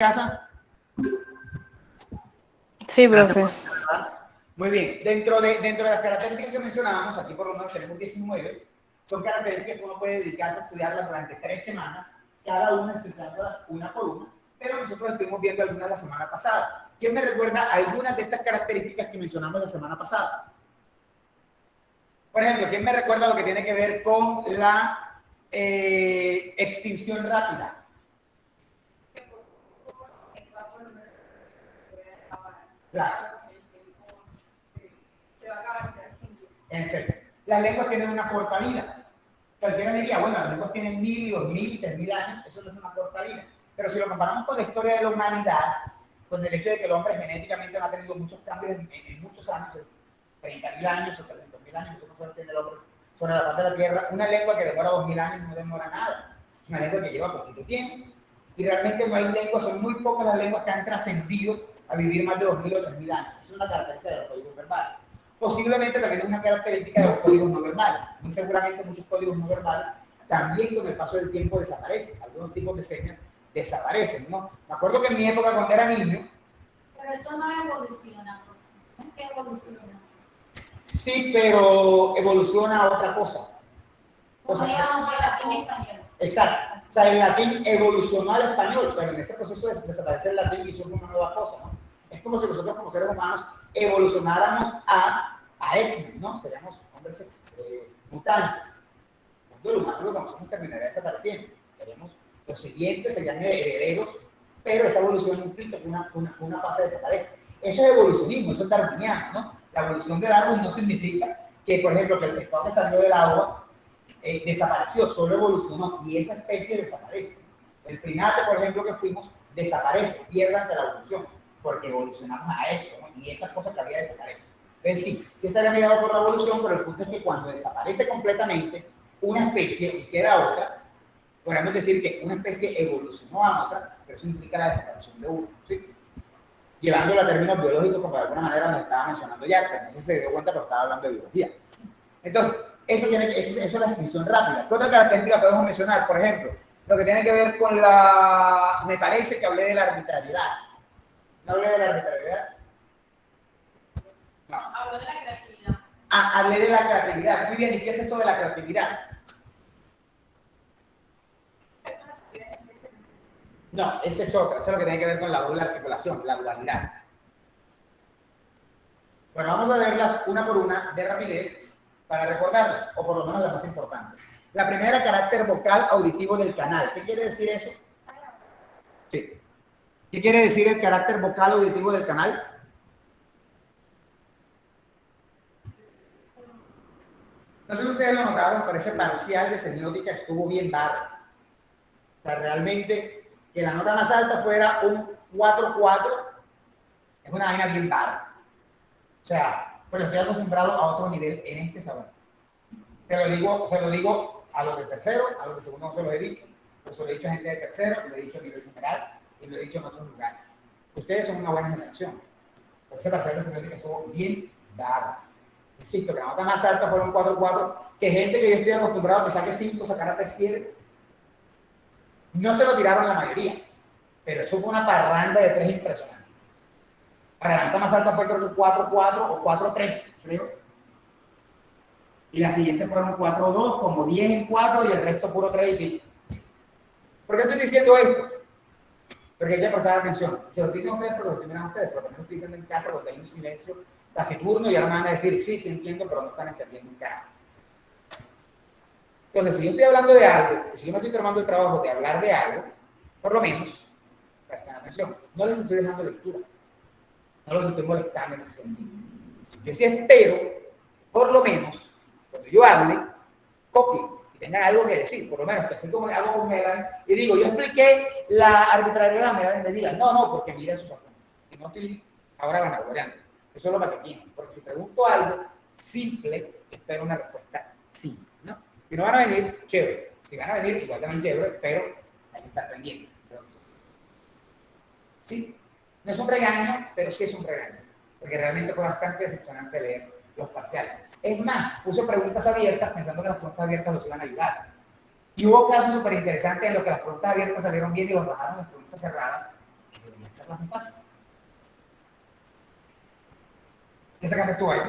casa? Sí, profe. Muy bien. Dentro de las características que mencionábamos, aquí por lo menos tenemos 19, son características que uno puede dedicarse a estudiarlas durante 3 semanas, cada una estudiándolas una por una, pero nosotros estuvimos viendo algunas la semana pasada. ¿Quién me recuerda algunas de estas características que mencionamos la semana pasada? Por ejemplo, ¿quién me recuerda lo que tiene que ver con la extinción rápida? Claro. En efecto. Las lenguas tienen una corta vida. Cualquiera diría, bueno, las lenguas tienen 1000 y 2000 y 3000 años, eso no es una corta vida. Pero si lo comparamos con la historia de la humanidad, con el hecho de que el hombre genéticamente no ha tenido muchos cambios en muchos años, 30.000 años o 300.000 años, eso no tiene el hombre sobre la faz de la Tierra, una lengua que demora 2000 años no demora nada. Es una lengua que lleva poquito tiempo. Y realmente no hay lenguas, son muy pocas las lenguas que han trascendido a vivir más de 2000 o 3000 años. Esa es una característica de los códigos verbales. Posiblemente también es una característica de los códigos no verbales. Muy seguramente muchos códigos no verbales también con el paso del tiempo desaparecen. Algunos tipos de señas desaparecen, ¿no? Me acuerdo que en mi época, cuando era niño... Pero eso no evoluciona, ¿no? ¿Qué evoluciona? Sí, pero evoluciona a otra cosa. Como digamos, latín y español. Exacto. O sea, el latín evolucionó al español, pero en ese proceso de desaparecer el latín hizo una nueva cosa, ¿no? Es como si nosotros como seres humanos evolucionáramos a X-Men, ¿no? Seríamos hombres mutantes. Cuando los humanos lo conocemos terminaría desapareciendo. Seríamos, los siguientes serían herederos, pero esa evolución implica que una fase desaparece. Eso es evolucionismo, eso es darwiniano, ¿no? La evolución de Darwin no significa que, por ejemplo, que el pescado que salió del agua desapareció, solo evolucionó y esa especie desaparece. El primate, por ejemplo, que fuimos, desaparece, pierde ante la evolución, porque evolucionamos a esto, ¿no? Y esas cosas que había desaparecen. Entonces sí estaría mirado por la evolución, pero el punto es que cuando desaparece completamente una especie y queda otra, podemos decir que una especie evolucionó a otra, pero eso implica la desaparición de uno, ¿sí? Llevándolo a términos biológicos, como de alguna manera nos estaba mencionando Jackson, no sé si se dio cuenta, pero estaba hablando de biología. Entonces, eso es la extinción rápida. ¿Qué otra característica podemos mencionar? Por ejemplo, lo que tiene que ver con la... Me parece que hablé de la arbitrariedad. ¿No hablé de la arbitrariedad? No. Habló de la creatividad. Ah, hablé de la creatividad. Muy bien, ¿y qué es eso de la creatividad? No, esa es otra. Eso es lo que tiene que ver con la doble articulación, la dualidad. Bueno, vamos a verlas una por una de rapidez para recordarlas, o por lo menos las más importantes. La primera, carácter vocal auditivo del canal. ¿Qué quiere decir eso? Sí. ¿Qué quiere decir el carácter vocal auditivo del canal? No sé si ustedes lo notaron, pero ese parcial de semiótica estuvo bien bajo. O sea, realmente, que la nota más alta fuera un 4-4, es una vaina bien baja. O sea, pues estoy acostumbrado a otro nivel en este salón. Se lo digo a los de tercero, a los de segundo no se lo he dicho. Pues se lo he dicho a gente de tercero, lo he dicho a nivel general y lo he dicho en otros lugares. Ustedes son una buena generación. Por ese parcial de semiótica estuvo bien bajo. Insisto, que la nota más alta fueron 4-4, que gente que yo estoy acostumbrado a que saque 5, sacara 3-7. No se lo tiraron la mayoría, pero eso fue una parranda de 3 impresionante. Para la nota más alta fue creo que 4-4 o 4-3, creo. Y las siguientes fueron 4-2, como 10 en 4 y el resto puro 3 y pico. ¿Por qué estoy diciendo esto? Porque hay que prestar atención. Se lo dicen ustedes, pero lo terminan ustedes, pero también lo estoy diciendo en casa porque hay un silencio taciturno y ahora me van a decir, sí entiendo, pero no están entendiendo en casa. Entonces, si yo estoy hablando de algo, si yo me estoy tomando el trabajo de hablar de algo, por lo menos, presten atención, no les estoy dejando lectura, no los estoy molestando en ese sentido. Yo sí espero, por lo menos, cuando yo hable, copien y tengan algo que decir, por lo menos, que así como hago con Melanie, y digo, yo expliqué la arbitrariedad, me digan, no, porque miren sus apuntes, y no estoy ahora vanagloriando, eso es lo que piensen, porque si pregunto algo simple, espero una respuesta simple, ¿no? Si no van a venir, chévere. Si van a venir, igual también chévere, pero hay que estar pendientes. Sí, no es un regaño, pero sí es un regaño. Porque realmente fue bastante decepcionante leer los parciales. Es más, puse preguntas abiertas pensando que las preguntas abiertas los iban a ayudar. Y hubo casos súper interesantes en los que las preguntas abiertas salieron bien y los bajaron las preguntas cerradas. Hacerlas muy fácil. ¿Qué sacaste tú ahí?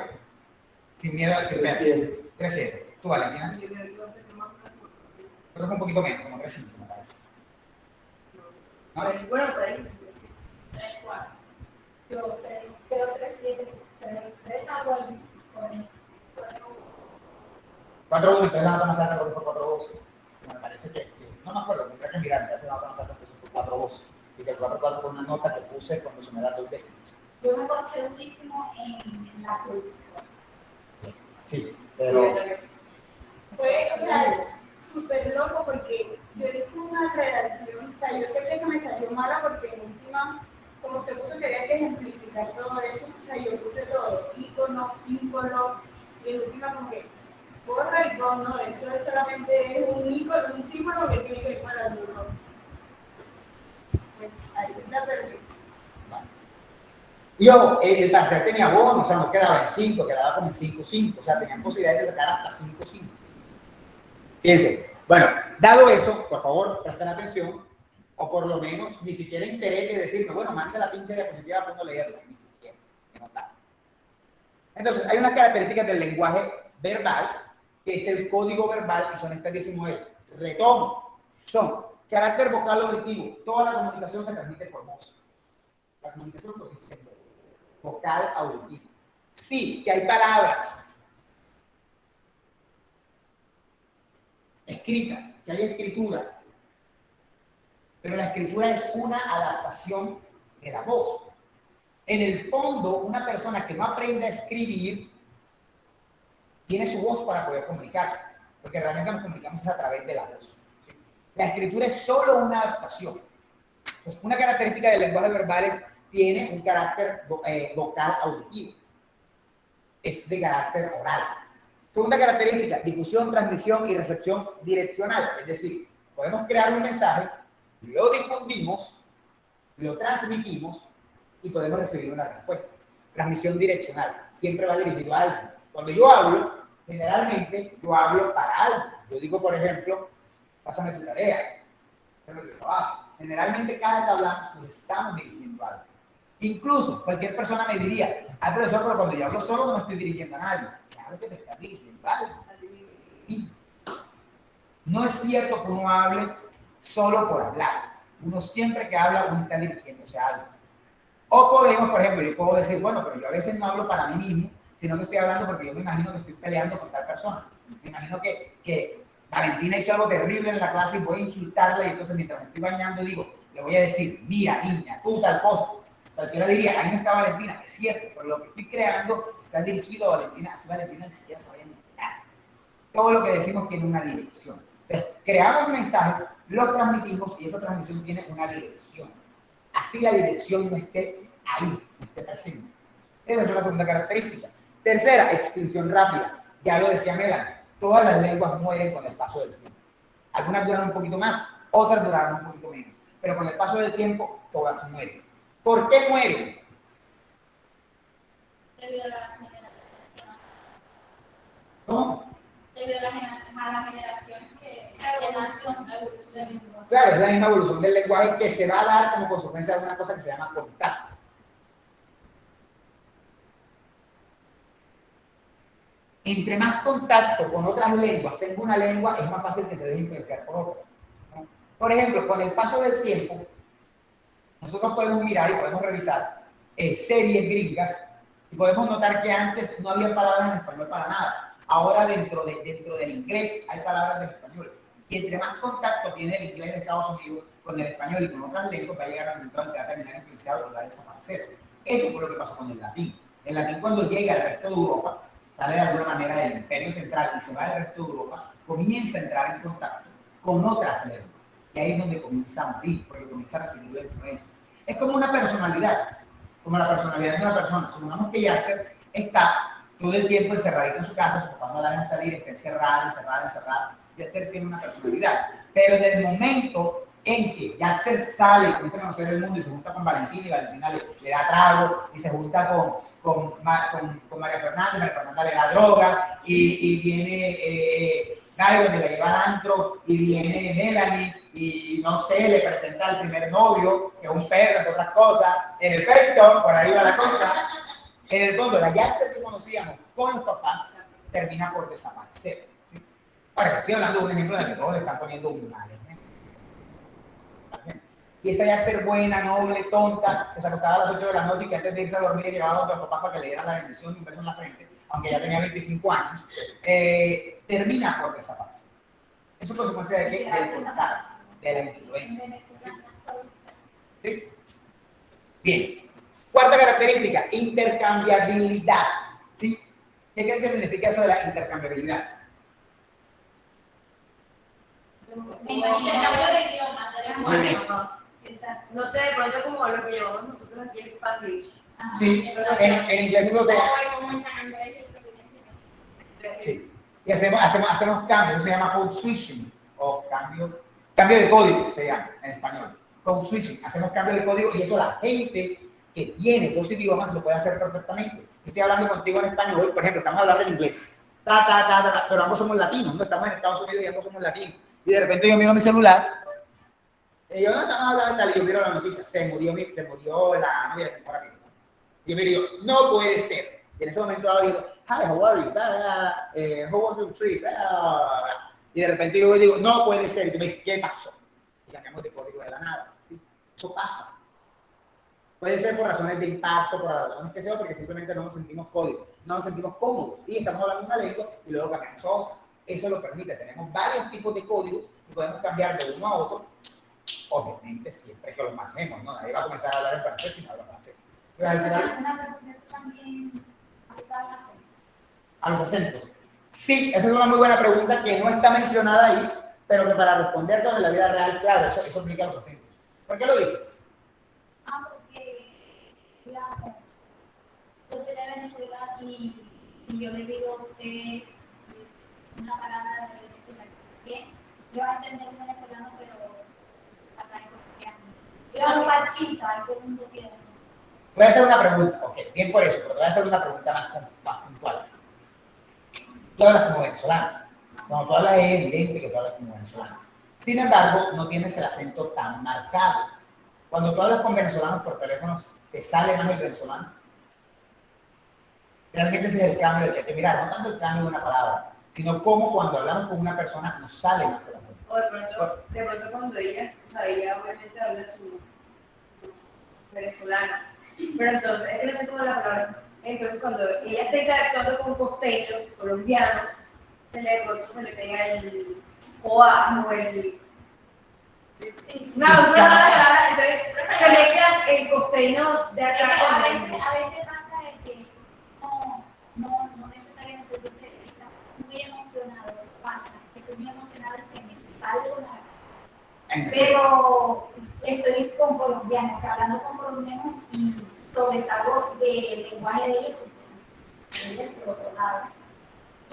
Sin miedo al sin ver. 3-7. ¿Tú, Valentina? Creo que un poquito menos, como 3-5, me parece. ¿No? Bueno, por ahí. 3-4. Yo creo 3-7. 3 algo ahí. 4-1, entonces la nota más alta porque fue 4-2. Me parece que no me acuerdo, tendría que mirar, me parece la nota más alta porque fue 4-2. Y que el 4-4 fue una nota que puse cuando se me da 2 veces. Yo me corché muchísimo en la cruz. Sí, pero... Fue, o sea, súper loco porque yo hice una redacción, o sea, yo sé que esa me salió mala porque en última, como usted puso, quería que ejemplificar todo eso, o sea, yo puse todo, ícono, símbolo, y en última como que borra y con, no, eso es solamente un ícono, un símbolo que tiene que ver con la luz. Pues ahí la perdí. Y ojo, el tercer tenía bono, o sea, no quedaba en 5, quedaba como en 5-5, o sea, tenían posibilidades de sacar hasta 5-5. Fíjense, bueno, dado eso, por favor, presten atención, o por lo menos ni siquiera interés de decirme, bueno, mande la pinche diapositiva para no leerla, ni siquiera, no está. Entonces, hay unas características del lenguaje verbal, que es el código verbal, y son estas 19. Retomo, son carácter vocal auditivo, toda la comunicación se transmite por voz. La comunicación consiste en vocal auditivo. Sí, que hay palabras escritas, que hay escritura, pero la escritura es una adaptación de la voz. En el fondo, una persona que no aprende a escribir tiene su voz para poder comunicarse, porque realmente nos comunicamos a través de la voz. ¿Sí? La escritura es solo una adaptación. Entonces, una característica del lenguaje verbal es tiene un carácter vocal auditivo. Es de carácter oral. Segunda característica, difusión, transmisión y recepción direccional. Es decir, podemos crear un mensaje, lo difundimos, lo transmitimos y podemos recibir una respuesta. Transmisión direccional. Siempre va dirigido a alguien. Cuando yo hablo, generalmente yo hablo para algo. Yo digo, por ejemplo, pásame tu tarea, pásame tu trabajo. Generalmente cada que hablamos nos estamos dirigiendo a algo. Incluso cualquier persona me diría, ay profesor, pero cuando yo hablo solo no me estoy dirigiendo a nadie. Claro que te estás dirigiendo a algo. Y no es cierto que uno hable solo por hablar. Uno siempre que habla, uno está dirigiéndose a algo. O podemos, por ejemplo, yo puedo decir, bueno, pero yo a veces no hablo para mí mismo, sino que estoy hablando porque yo me imagino que estoy peleando con tal persona. Me imagino que Valentina hizo algo terrible en la clase y voy a insultarla y entonces mientras me estoy bañando digo, le voy a decir, mira niña, tú tal cosa. Cualquiera diría, ahí no está Valentina, es cierto, pero lo que estoy creando está dirigido a Valentina, así Valentina ni siquiera sabe nada. Todo lo que decimos tiene una dirección. Entonces, creamos mensajes, los transmitimos y esa transmisión tiene una dirección. Así la dirección no esté ahí, no esté presente. Esa es la segunda característica. Tercera, extinción rápida. Ya lo decía Melanie, todas las lenguas mueren con el paso del tiempo. Algunas duran un poquito más, otras duran un poquito menos. Pero con el paso del tiempo, todas mueren. ¿Por qué mueren? Debido a las generaciones. ¿Cómo? Debido a las generaciones que la evolución. Claro, es la misma evolución del lenguaje que se va a dar como consecuencia de una cosa que se llama contacto. Entre más contacto con otras lenguas tengo una lengua, es más fácil que se deje influenciar por otra, ¿no? Por ejemplo, con el paso del tiempo, nosotros podemos mirar y podemos revisar series gringas y podemos notar que antes no había palabras en español para nada. Ahora dentro del inglés hay palabras del español. Y entre más contacto tiene el inglés de Estados Unidos con el español y con otras lenguas, va a llegar a un momento en que va a terminar influenciado y va a desaparecer. Eso fue lo que pasó con el latín. El latín cuando llega al resto de Europa, sale de alguna manera del imperio central y se va al resto de Europa, comienza a entrar en contacto con otras lenguas. Y ahí es donde comienza a morir, porque comienza a recibir la influencia. Es como una personalidad, como la personalidad de una persona. Supongamos que Yatser está todo el tiempo encerradito en su casa, su papá no la deja salir, está encerrada. Yatser tiene una personalidad. Pero en el momento en que Yatser sale y comienza a conocer el mundo y se junta con Valentina y Valentina le da trago y se junta con María Fernanda le da droga y viene Gaio que la lleva al antro y viene Melanie y no sé, le presenta al primer novio, que es un perro, entre otras cosas. En efecto, por ahí va la cosa. En el fondo, la Yatzer que conocíamos con los papás termina por desaparecer. ¿Sí? Ahora, estoy hablando de un ejemplo de que todos le están poniendo un mal. Y esa Yatzer buena, noble, tonta, que se acostaba a las 8 de la noche y que antes de irse a dormir llevaba a otro papá para que le dieran la bendición y un beso en la frente, aunque ya tenía 25 años, termina por desaparecer. ¿Eso es consecuencia de qué? Del contacto, de la influencia. ¿Sí? Bien. Cuarta característica, intercambiabilidad. ¿Sí? ¿Qué creen que significa eso de la intercambiabilidad? Me imagino que hablo de idiomas, de Muy bien. Exacto. No sé, de pronto como lo que llamamos nosotros aquí el Spanglish. Sí, en inglés eso se llama. como en San Andrés y Sí. Y hacemos cambios, eso se llama code switching, o cambio de código, se llama en español. Code switching, hacemos cambio de código y eso la gente que tiene dos idiomas lo puede hacer perfectamente. Yo estoy hablando contigo en español, por ejemplo, estamos hablando en inglés, pero ambos somos latinos, no estamos en Estados Unidos y ambos somos latinos. Y de repente yo miro mi celular, y yo no estamos hablando de tal, y yo miro la noticia, se murió la novia de mi mejor amigo. Y yo miro, no puede ser. Y en ese momento hago digo, hi, how are you? How was your trip? Y de repente yo digo, no puede ser. Y tú me dices, ¿qué pasó? Y cambiamos de código de la nada. ¿Sí? Eso pasa. Puede ser por razones de impacto, por razones que sea, porque simplemente no nos sentimos códigos, no nos sentimos cómodos. Y estamos hablando una lengua y luego cambiamos a otra. Eso lo permite. Tenemos varios tipos de códigos y podemos cambiar de uno a otro. Obviamente, siempre que los manejemos, ¿no? Nadie va a comenzar a hablar en francés si no habla francés. ¿Qué vas a decir algo? A los acentos. Sí, esa es una muy buena pregunta que no está mencionada ahí, pero que para responderte en la vida real, claro, eso aplica a los acentos. ¿Por qué lo dices? Porque, digamos, yo soy de Venezuela y yo le digo a usted una palabra de Venezuela, que yo voy a entender un venezolano, pero acá en colombiano. Digamos, machista, todo el mundo quiere. Voy a hacer una pregunta, ok, bien por eso, pero te voy a hacer una pregunta más puntual. Tú hablas como venezolano. Cuando tú hablas es evidente que tú hablas como venezolano. Sin embargo, no tienes el acento tan marcado. Cuando tú hablas con venezolanos por teléfono, ¿te sale más el venezolano? Realmente ese es el cambio del que hay que mirar, no tanto el cambio de una palabra, sino cómo cuando hablamos con una persona nos sale más el acento. O de pronto cuando ella, o sea, ella obviamente habla su venezolana. Pero entonces, es que no sé cómo es la palabra. Entonces, cuando ella está interactuando con costeños, colombianos, se le pega el OA o el. Sí, No, entonces se mezclan el costeño de acá con a veces pasa de que no necesariamente usted está muy emocionado, pasa que estoy muy emocionado es que me salgo nada. Pero estoy con colombianos, o sea, hablando con colombianos y sobresalgo del lenguaje de ellos, porque es por otro lado.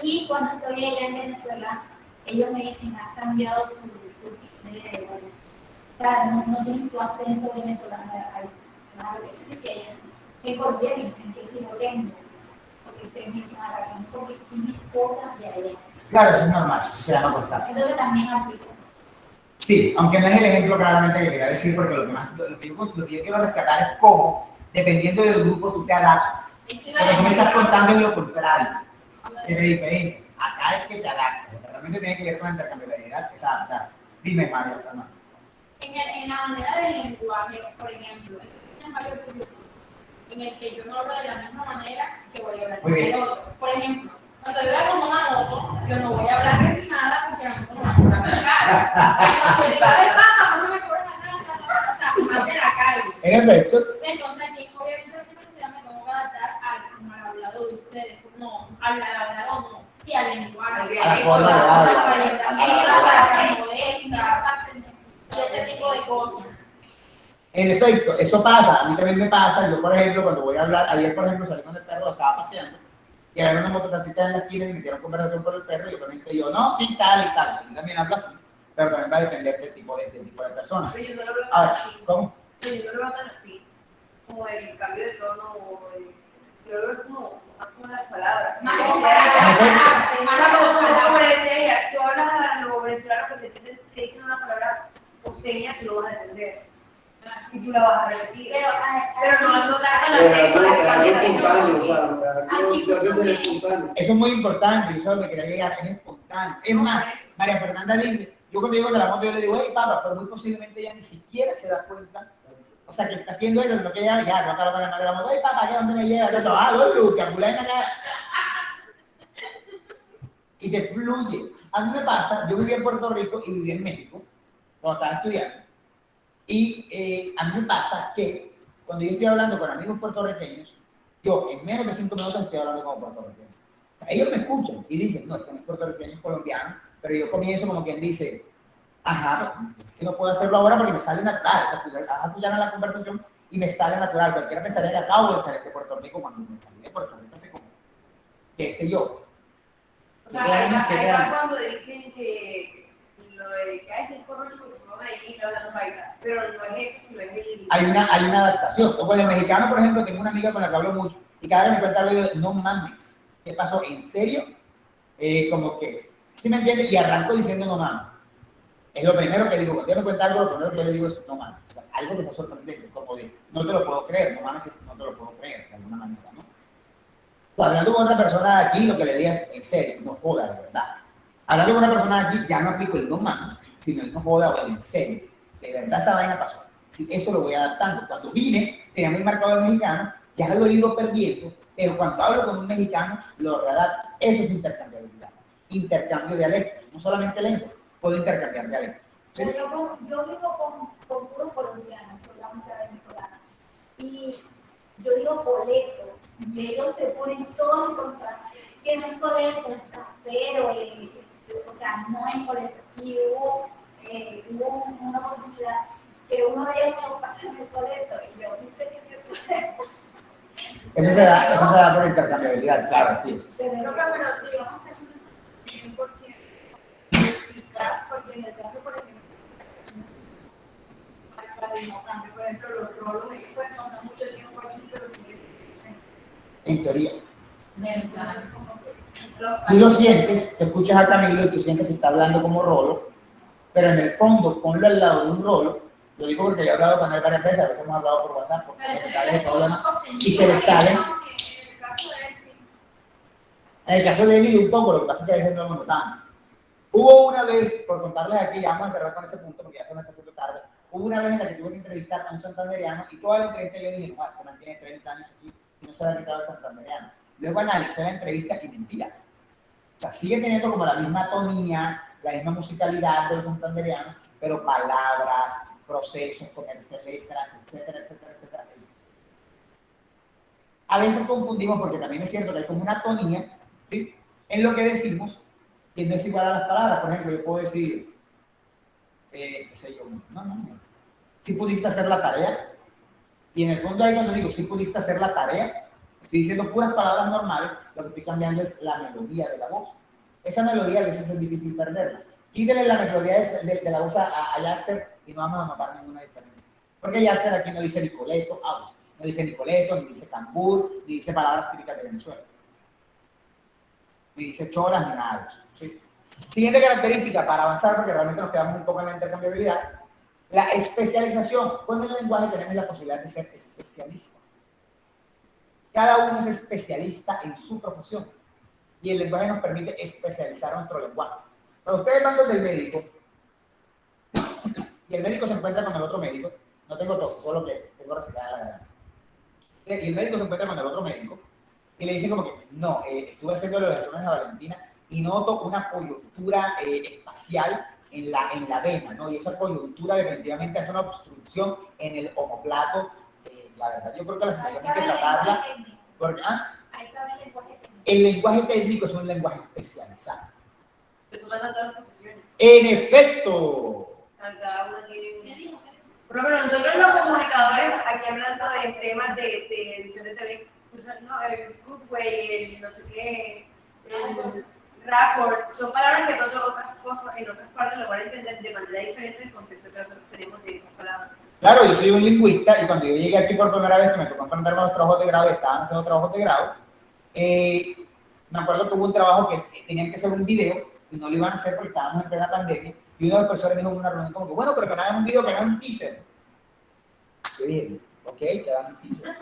Y cuando estoy allá en Venezuela, ellos me dicen, has cambiado tu timbre de voz. O sea, no tienes tu acento venezolano de acá. Claro que sí, si ellos en Colombia me dicen que sí lo tengo, porque ustedes me dicen acá, porque mis cosas de allá. Claro, eso es normal, eso se llama constante. Entonces también aplica. Sí, aunque no es el ejemplo claramente que quería decir, porque lo que yo quiero rescatar es cómo, dependiendo del grupo, tú te adaptas. Lo que tú me estás contando es lo contrario, que te diferencias. Acá es que te adaptas, lo que realmente tiene que ver con la intercambiabilidad es adaptarse. Dime, María Fernanda. En la manera del lenguaje, por ejemplo, hay varios grupos en el que yo no hablo de la misma manera que voy a hablar con el otro. Por ejemplo, cuando yo hablo con una moto, yo no voy a hablar refinada porque a mí no me va a cobrar la cara. Entonces, digo, de baja, no me cobran la cara, o sea, más de la calle. En efecto. Entonces, aquí, obviamente, en la universidad me tengo que adaptar al hablado de ustedes. No, al hablado no. Sí, al lenguaje. A la forma de hablar. Ese tipo de cosas. En efecto, eso pasa, a mí también me pasa. Yo, por ejemplo, cuando voy a hablar, ayer, por ejemplo, salí con el perro, lo estaba paseando, y había una motocicleta en la esquina y me metieron conversación por el perro, y obviamente yo, no, sí, tal y tal. Yo también hablo así, pero también va a depender del tipo de persona. Pero yo no lo veo A ver, así. ¿cómo? Pero yo no lo veo tan así. Como el cambio de tono, yo lo veo como más con las palabras. Más como le decía ella, tú hablas a los venezolanos que se te dicen una palabra costeña, tú lo vas a entender. Si tú la vas a repetir. Pero no vas a notar con la Eso es muy importante, yo sabes que quería llegar, es espontáneo. Es más, María Fernanda dice, yo cuando llego de la moto yo le digo, hey papá, pero muy posiblemente ella ni siquiera se da cuenta. O sea, que está haciendo eso, no que ya, no acaba con la madre de la moto, hey papá, ¿qué dónde me lleva? Yo, no, que ambulancia acá. Y te fluye. A mí me pasa, yo viví en Puerto Rico y viví en México, cuando estaba estudiando. Y a mí me pasa que cuando yo estoy hablando con amigos puertorriqueños, yo en menos de 5 minutos estoy hablando como puertorriqueño. O sea, ellos me escuchan y dicen, no, este no es puertorriqueño, es colombiano, pero yo comienzo como quien dice, ajá, que no puedo hacerlo ahora porque me sale natural. O sea, tú llamas la conversación y me sale natural. Cualquiera pensaría que acabo de salir de Puerto Rico cuando me salí de Puerto Rico hace como, qué sé yo. O sea, hay cuando dicen que lo de que hay corrocho porque se pone ahí hablando paisa, pero no es eso, sino es el... Hay una adaptación. O con el mexicano, por ejemplo, tengo una amiga con la que hablo mucho y cada vez me cuenta algo y digo, no mames, ¿qué pasó? ¿En serio? Como que, ¿sí me entiendes? Y arranco diciendo no mames. Es lo primero que digo, cuando yo me cuenta algo, lo primero que yo le digo es no mames. O sea, algo que está sorprendente, como de, no te lo puedo creer, no mames, no te lo puedo creer, de alguna manera, ¿no? Hablando con otra persona de aquí, lo que le digas, en serio, no joda, de verdad. Hablando con una persona de aquí, ya no aplico el no mames, sino el no joda o el en serio. De verdad esa vaina pasó. Sí, eso lo voy adaptando. Cuando vine, tenía muy marcado el mexicano, ya lo he ido perdiendo, pero cuando hablo con un mexicano, lo readapto. Eso es intercambiabilidad. Intercambio de dialectos, no solamente lengua, puedo intercambiar dialectos. ¿Sí? Pero yo vivo con puros colombianos, solamente venezolanos. Y yo digo boleto, y ellos se ponen todo en contra, que no es boleto, es trapero, o sea, no es boleto. Y hubo una oportunidad que uno de ellos me pasó el boleto, y yo, ¿viste que es boleto? Eso se da por intercambiabilidad, claro, así es. Pero digamos que es un 100% eficaz, porque en el caso, por ejemplo, por ejemplo, los rolos, ellos pueden pasar mucho tiempo aquí, pero siguen. En teoría. Tú lo sientes, te escuchas a Camilo y tú sientes que está hablando como rolo, pero en el fondo, ponlo al lado de un rolo. Lo digo porque yo he hablado con él varias veces, a veces hemos hablado por WhatsApp, y se le salen. En el caso de él, un poco, lo que pasa es que a veces no lo notamos. Hubo una vez, por contarles aquí, ya vamos a cerrar con ese punto porque ya se me está haciendo tarde. Hubo una vez en la que tuve que entrevistar a un santandereano y toda la entrevista yo dije, no, este man tiene 30 años aquí y no se le ha quitado el santandereano. Luego analicé la entrevista y mentira. O sea, sigue teniendo como la misma tonía, la misma musicalidad de los santandereanos, pero palabras, procesos, comerse letras, etcétera, etcétera, etcétera. A veces confundimos porque también es cierto que hay como una tonía, ¿sí?, en lo que decimos que no es igual a las palabras. Por ejemplo, yo puedo decir, qué sé yo, no. Si pudiste hacer la tarea, y en el fondo ahí cuando digo si pudiste hacer la tarea, estoy diciendo puras palabras normales, lo que estoy cambiando es la melodía de la voz. Esa melodía a veces es difícil perderla. Quítale la melodía de la voz a Yaxer y no vamos a notar ninguna diferencia. Porque Yaxer aquí no dice Nicoleto, no dice Nicoleto, ni dice cambur, ni dice palabras típicas de Venezuela. Ni dice cholas, ni nada de eso. ¿Sí? Siguiente característica para avanzar, porque realmente nos quedamos un poco en la intercambiabilidad, la especialización. Con el lenguaje tenemos la posibilidad de ser especialistas. Cada uno es especialista en su profesión y el lenguaje nos permite especializar nuestro lenguaje. Cuando ustedes van donde el médico y el médico se encuentra con el otro médico, no tengo tos, solo que tengo resecada la garganta. Y el médico se encuentra con el otro médico y le dicen como que, no, estuve haciendo los exámenes a Valentina y noto una coyuntura espacial en la vena, ¿no? Y esa coyuntura definitivamente hace una obstrucción en el omoplato. La verdad, yo creo que la situación hay que tratarla. Porque, el lenguaje técnico es un lenguaje especializado. Eso pasa en todas las profesiones. En efecto. Cada uno tiene un... Pero nosotros los comunicadores, aquí hablando de temas de edición de TV, no, el Goodway, el no sé qué, el rapport, son palabras que otras cosas en otras partes lo van a entender de manera diferente del concepto que nosotros tenemos de esas palabras. Claro, yo soy un lingüista y cuando yo llegué aquí por primera vez que me tocó enfrentarme a los trabajos de grado y estaban haciendo trabajos de grado, me acuerdo que hubo un trabajo que tenían que hacer un video y no lo iban a hacer porque estábamos en plena pandemia Y uno de los profesores dijo en una reunión como que, bueno, pero que no hagan un video, que hagan un teaser. Yo dije, ok, que hagan un teaser.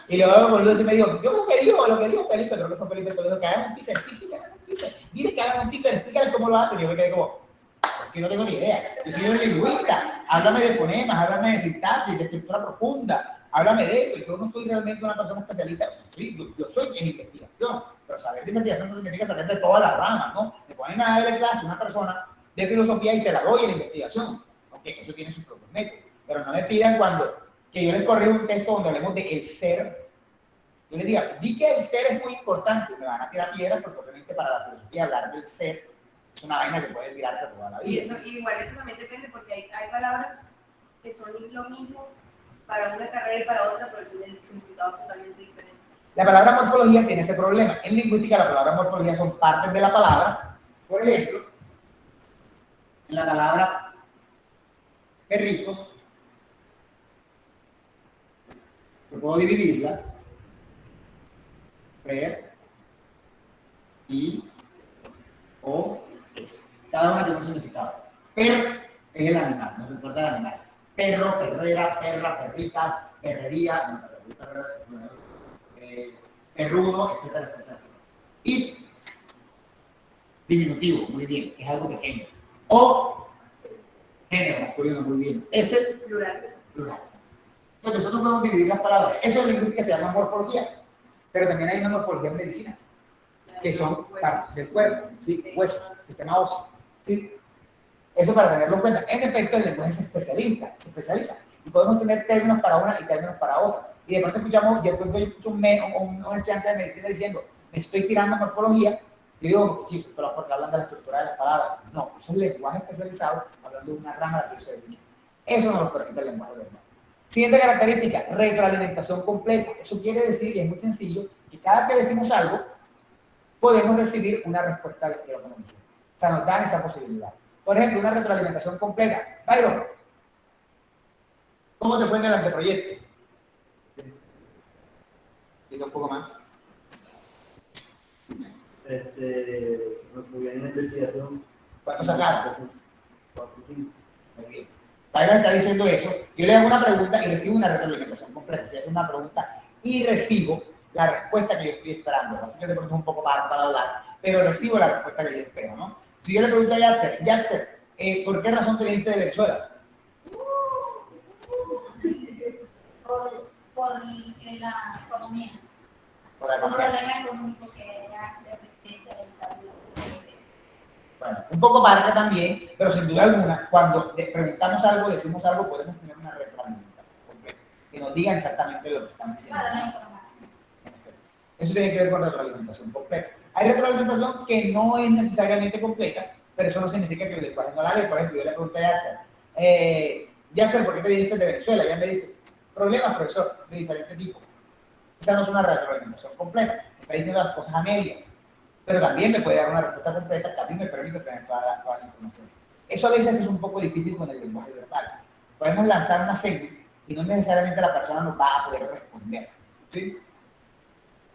Y luego volvió a decir, me dijo, yo lo que dijo Felipe, creo que fue Felipe, que dijo que hagan un teaser. Sí, que hagan un teaser. Dile que hagan un teaser, explícale cómo lo hacen. Y yo me quedé como, es que no tengo ni idea. Yo soy un lingüista. Háblame de fonemas, háblame de sintaxis, de estructura profunda. Háblame de eso. Y yo no soy realmente una persona especialista. Yo soy en investigación. Pero saber de investigación no significa saber de todas las ramas, ¿no? Me ponen a darle clase a una persona de filosofía y se la doy en la investigación. Aunque eso tiene sus propios métodos. Pero no me pidan que yo les corrijo un texto donde hablemos de el ser. Yo les diga, di que el ser es muy importante. Me van a tirar piedras porque obviamente para la filosofía hablar del ser es una vaina que puede tirarte toda la vida. Y eso, igual, eso también depende porque hay palabras que son lo mismo para una carrera y para otra, pero el significado es totalmente diferente. La palabra morfología tiene ese problema. En lingüística, la palabra morfología son partes de la palabra. Por ejemplo, en la palabra perritos, yo puedo dividirla. Per, y, o, es. Cada una tiene un significado. Per es el animal, nos importa el animal. Perro, perrera, perra, perrita, perrería, perruno, etcétera, etcétera. It, diminutivo, muy bien, es algo pequeño. O, género masculino, muy bien. Ese, Plural. plural. Entonces nosotros podemos dividir las palabras. Eso en lingüística se llama morfología. Pero también hay una morfología en medicina, que son partes del cuerpo, ¿sí? Huesos, sistema óseo, ¿sí? Eso para tenerlo en cuenta. En efecto, el lenguaje se especializa. Y podemos tener términos para una y términos para otra. Y de pronto escuchamos, yo escucho un estudiante de medicina diciendo, me estoy tirando morfología, y digo, sí, pero porque hablan de la estructura de las palabras. No, eso es un lenguaje especializado, hablando de una rama de la filosofía. Eso no lo permite el lenguaje verbal. Siguiente característica, retroalimentación completa. Eso quiere decir, y es muy sencillo, que cada que decimos algo, podemos recibir una respuesta de lo que nos dice. O sea, nos dan esa posibilidad. Por ejemplo, una retroalimentación completa. Byron, ¿cómo te fue en el anteproyecto? Diga un poco más. Nos fue bien en la investigación. ¿Cuánto sacaron? 4-5. Muy bien. Byron está diciendo eso. Yo le hago una pregunta y recibo una retroalimentación completa. Yo hago una pregunta y recibo la respuesta que yo estoy esperando. Así que de pronto es un poco para hablar, pero recibo la respuesta que yo espero, ¿no? Si yo le pregunto a Yatser, ¿por qué razón te viniste de Venezuela? Por la economía. Por la Un economía. problema económico que era de presidente del Estado. Bueno, un poco parca también, pero sin duda alguna, cuando preguntamos algo, decimos algo, podemos tener una retroalimentación completa, que nos digan exactamente lo que están diciendo. Para la información. Eso tiene que ver con retroalimentación completa. Hay retroalimentación que no es necesariamente completa, pero eso no significa que el lenguaje no la lee. Por ejemplo, yo le pregunté a Yatser, ¿por qué te viniste de Venezuela? Ella me dice, problemas, profesor, de diferente tipo. Esa no es una retroalimentación completa, está diciendo las cosas a medias. Pero también me puede dar una respuesta completa que a mí me permite tener toda la información. Eso a veces es un poco difícil con el lenguaje verbal. Podemos lanzar una serie y no necesariamente la persona nos va a poder responder. ¿Sí?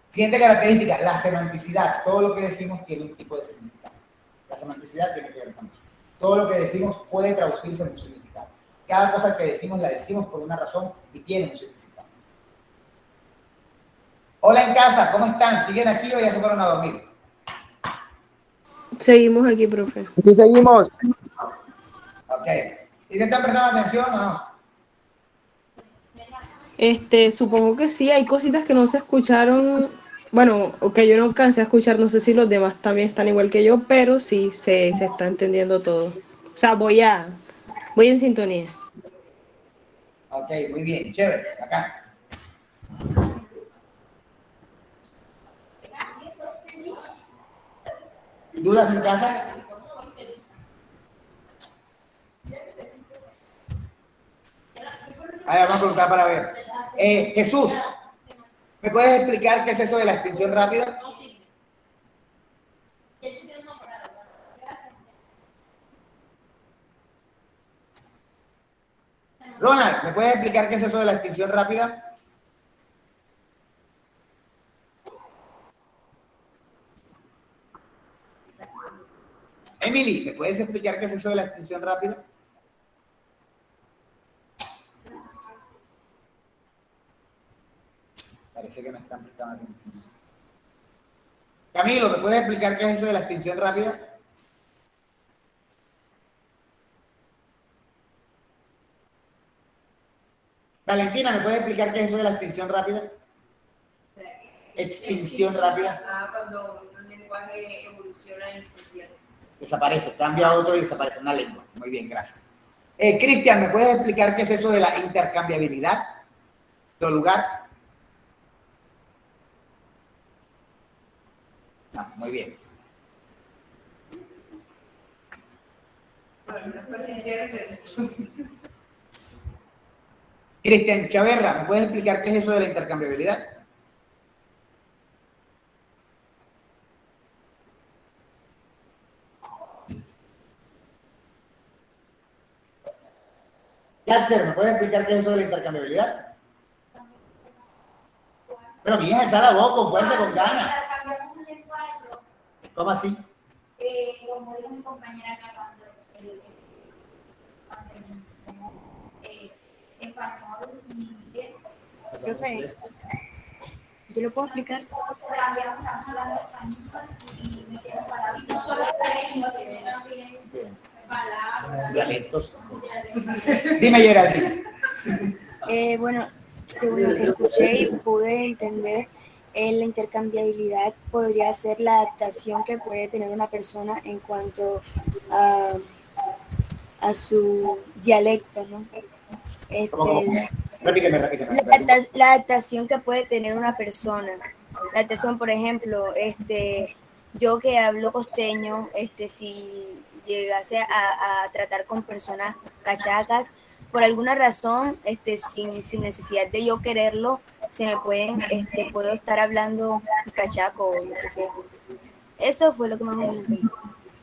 Siguiente característica, la semanticidad. Todo lo que decimos tiene un tipo de significado. La semanticidad tiene que ver con eso. Todo lo que decimos puede traducirse en un significado. Cada cosa que decimos la decimos por una razón y tiene un significado. Hola en casa, ¿cómo están? ¿Siguen aquí o ya se fueron a dormir? Seguimos aquí, profe. Aquí seguimos. Ok. ¿Y se están prestando atención o no? Supongo que sí, hay cositas que no se escucharon, bueno, o que yo no alcancé a escuchar, no sé si los demás también están igual que yo, pero sí se está entendiendo todo. O sea, voy en sintonía. Ok, muy bien, chévere, acá. ¿Dudas en casa? Vamos a preguntar para ver. Jesús, ¿me puedes explicar qué es eso de la extinción rápida? Ronald, ¿me puedes explicar qué es eso de la extinción rápida? Emily, ¿me puedes explicar qué es eso de la extinción rápida? Parece que no están prestando atención. Camilo, ¿me puedes explicar qué es eso de la extinción rápida? Valentina, ¿me puedes explicar qué es eso de la extinción rápida? Extinción rápida. Cuando un lenguaje evoluciona y se pierde. Desaparece, cambia a otro y desaparece una lengua. Muy bien, gracias. Cristian, ¿me puedes explicar qué es eso de la intercambiabilidad de lugar? No, muy bien. Bueno, no fue sincero, pero... Cristian Chaverra, ¿me puedes explicar qué es eso de la intercambiabilidad? Yatser, ¿me puedes explicar qué es eso de la intercambiabilidad? Pero mi hija, alza la voz con fuerza, con ganas. Cambiamos un lenguaje, ¿Cómo así? como dijo mi compañera acá, cuando español y inglés. Profe, ¿yo lo puedo explicar? Cambiamos, estamos hablando de español y me quedo parado. Y no solo leemos, sino también palabras. Dialectos. Dime, Geraldine. Bueno, según lo que escuché y pude entender, la intercambiabilidad podría ser la adaptación que puede tener una persona en cuanto a su dialecto, ¿no? Repíteme. La adaptación que puede tener una persona. La adaptación, por ejemplo, yo que hablo costeño, si llegase a tratar con personas cachacas, por alguna razón, sin necesidad de yo quererlo, se me puedo estar hablando cachaco o lo que sea. Eso fue lo que más o menos entendí.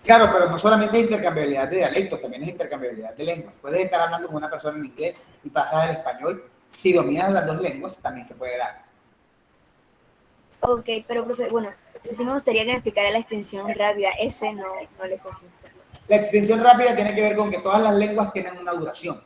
Claro, pero no solamente es intercambiabilidad de dialectos, también es intercambiabilidad de lenguas. Puedes estar hablando con una persona en inglés y pasas al español. Si dominas las dos lenguas, también se puede dar. Ok, pero profe, bueno, sí me gustaría que me explicara la extensión rápida. Ese no le cogí. La extensión rápida tiene que ver con que todas las lenguas tienen una duración.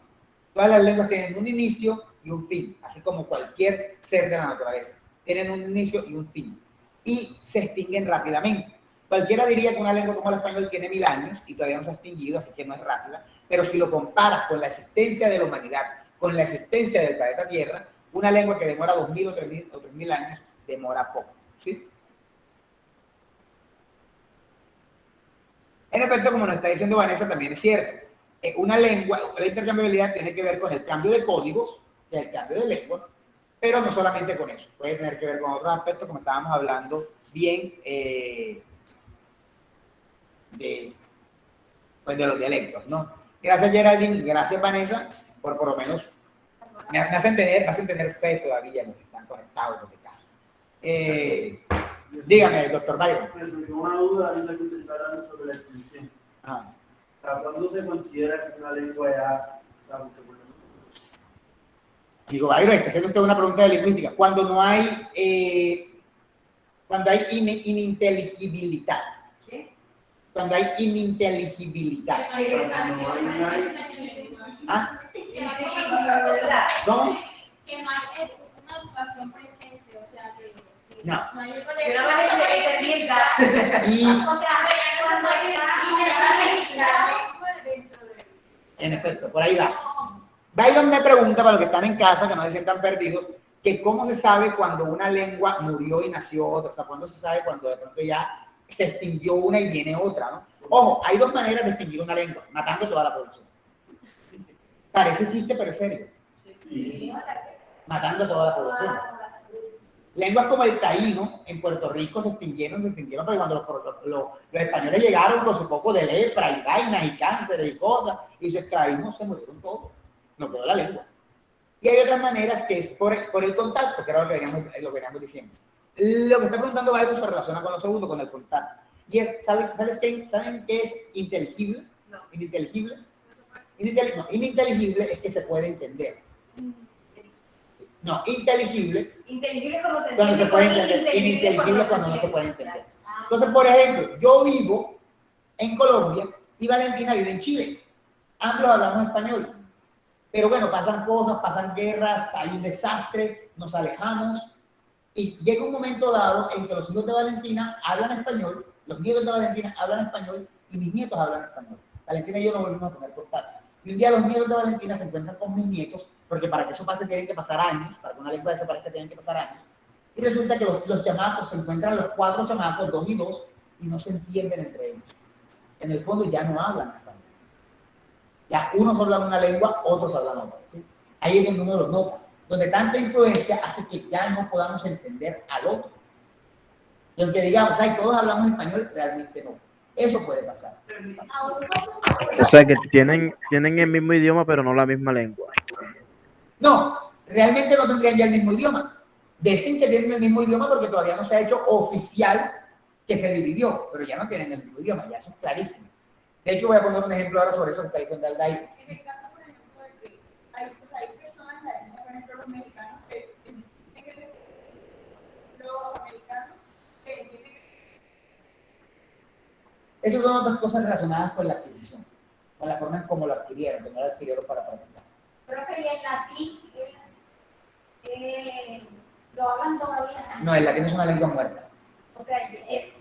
Todas las lenguas tienen un inicio y un fin, así como cualquier ser de la naturaleza. Tienen un inicio y un fin. Y se extinguen rápidamente. Cualquiera diría que una lengua como el español tiene 1000 años y todavía no se ha extinguido, así que no es rápida. Pero si lo comparas con la existencia de la humanidad, con la existencia del planeta Tierra, una lengua que demora 2000 o 3000 años demora poco. ¿Sí? En efecto, como nos está diciendo Vanessa, también es cierto. Una lengua, la intercambiabilidad tiene que ver con el cambio de códigos, que es el cambio de lenguas, pero no solamente con eso. Puede tener que ver con otros aspectos, como estábamos hablando bien de los dialectos, ¿no? Gracias, Geraldine, gracias, Vanessa, por lo menos me hacen tener fe todavía en los que están conectados desde casa. Dígame, doctor Byron. Pues me quedó una duda ahorita que usted está hablando sobre la extinción. ¿Cuándo se considera que una lengua ya está muy buena? Digo, Byron, está haciendo usted una pregunta de lingüística. Cuando no hay ininteligibilidad. ¿Qué? Cuando hay ininteligibilidad. ¿Ah? ¿Cómo? Que no hay una educación presente, o sea, que No. no hay Pero no me entendí. En efecto, por ahí va. Byron me pregunta, para los que están en casa, que no se sientan perdidos, que cómo se sabe cuando una lengua murió y nació otra, o sea, cuándo se sabe cuando de pronto ya se extinguió una y viene otra, ¿no? Ojo, hay dos maneras de extinguir una lengua, matando toda la población. Parece chiste, pero es serio. Sí. Matando toda la población. Lenguas como el taíno en Puerto Rico se extinguieron porque cuando los españoles llegaron con su poco de lepra y vainas y cáncer y cosas, y su esclavismo, se murieron todos. No quedó la lengua. Y hay otras maneras que es por el contacto, que era lo que veníamos diciendo. Lo que está preguntando Byron se relaciona con lo segundo, con el contacto. Y es, ¿saben qué es inteligible? No. Ininteligible. Ininteligible es que se puede entender. No, inteligible Inteligible cuando se se puede entender. Ininteligible cuando no se puede entender. Entonces, por ejemplo, yo vivo en Colombia y Valentina vive en Chile. Ambos hablamos español. Pero bueno, pasan cosas, pasan guerras, hay un desastre, nos alejamos y llega un momento dado en que los hijos de Valentina hablan español, los nietos de Valentina hablan español y mis nietos hablan español. Valentina y yo no volvimos a tener contacto. Y un día los nietos de Valentina se encuentran con mis nietos, porque para que eso pase tienen que pasar años, para que una lengua desaparezca tienen que pasar años. Y resulta que los chamacos se encuentran, los 4 chamacos, 2 y 2, y no se entienden entre ellos. En el fondo ya no hablan español. Ya unos hablan una lengua, otros hablan otra. ¿Sí? Ahí es donde uno los nota, donde tanta influencia hace que ya no podamos entender al otro. Y aunque digamos, ay, todos hablamos español, realmente no. Eso puede pasar. O sea que tienen el mismo idioma, pero no la misma lengua. No, realmente no tendrían ya el mismo idioma. Dicen que tienen el mismo idioma porque todavía no se ha hecho oficial que se dividió, pero ya no tienen el mismo idioma, ya eso es clarísimo. De hecho, voy a poner un ejemplo ahora sobre eso que está diciendo Aldair. En el caso, por ejemplo, de que hay personas, por ejemplo, los mexicanos, los americanos, Esas son otras cosas relacionadas con la adquisición, con la forma en cómo lo adquirieron, que no lo adquirieron para practicar. Profe, ¿y el latín lo hablan todavía? No, el latín es una lengua muerta. O sea, es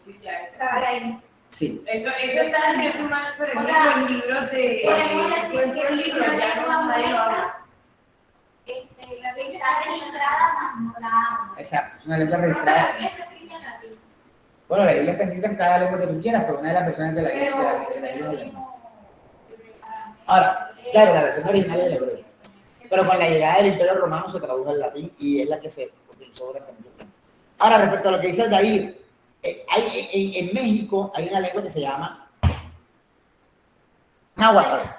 Caray. Sí. Eso está haciendo mal, por ejemplo, en libros de... Podemos decir que en libros ya no nadie lo habla. la lengua está registrada, más no la habla. Exacto, es una lengua Profe, registrada. la Biblia está escrita en latín. Bueno, la Biblia está escrita en cada lengua que tú quieras, pero una de las versiones de la Biblia es la lengua. Ahora, claro, la versión original es el hebreo. Pero con la llegada del Imperio Romano se tradujo al latín y es la que se utilizó durante mucho tiempo. Ahora, respecto a lo que dice Aldair, en México hay una lengua que se llama náhuatl.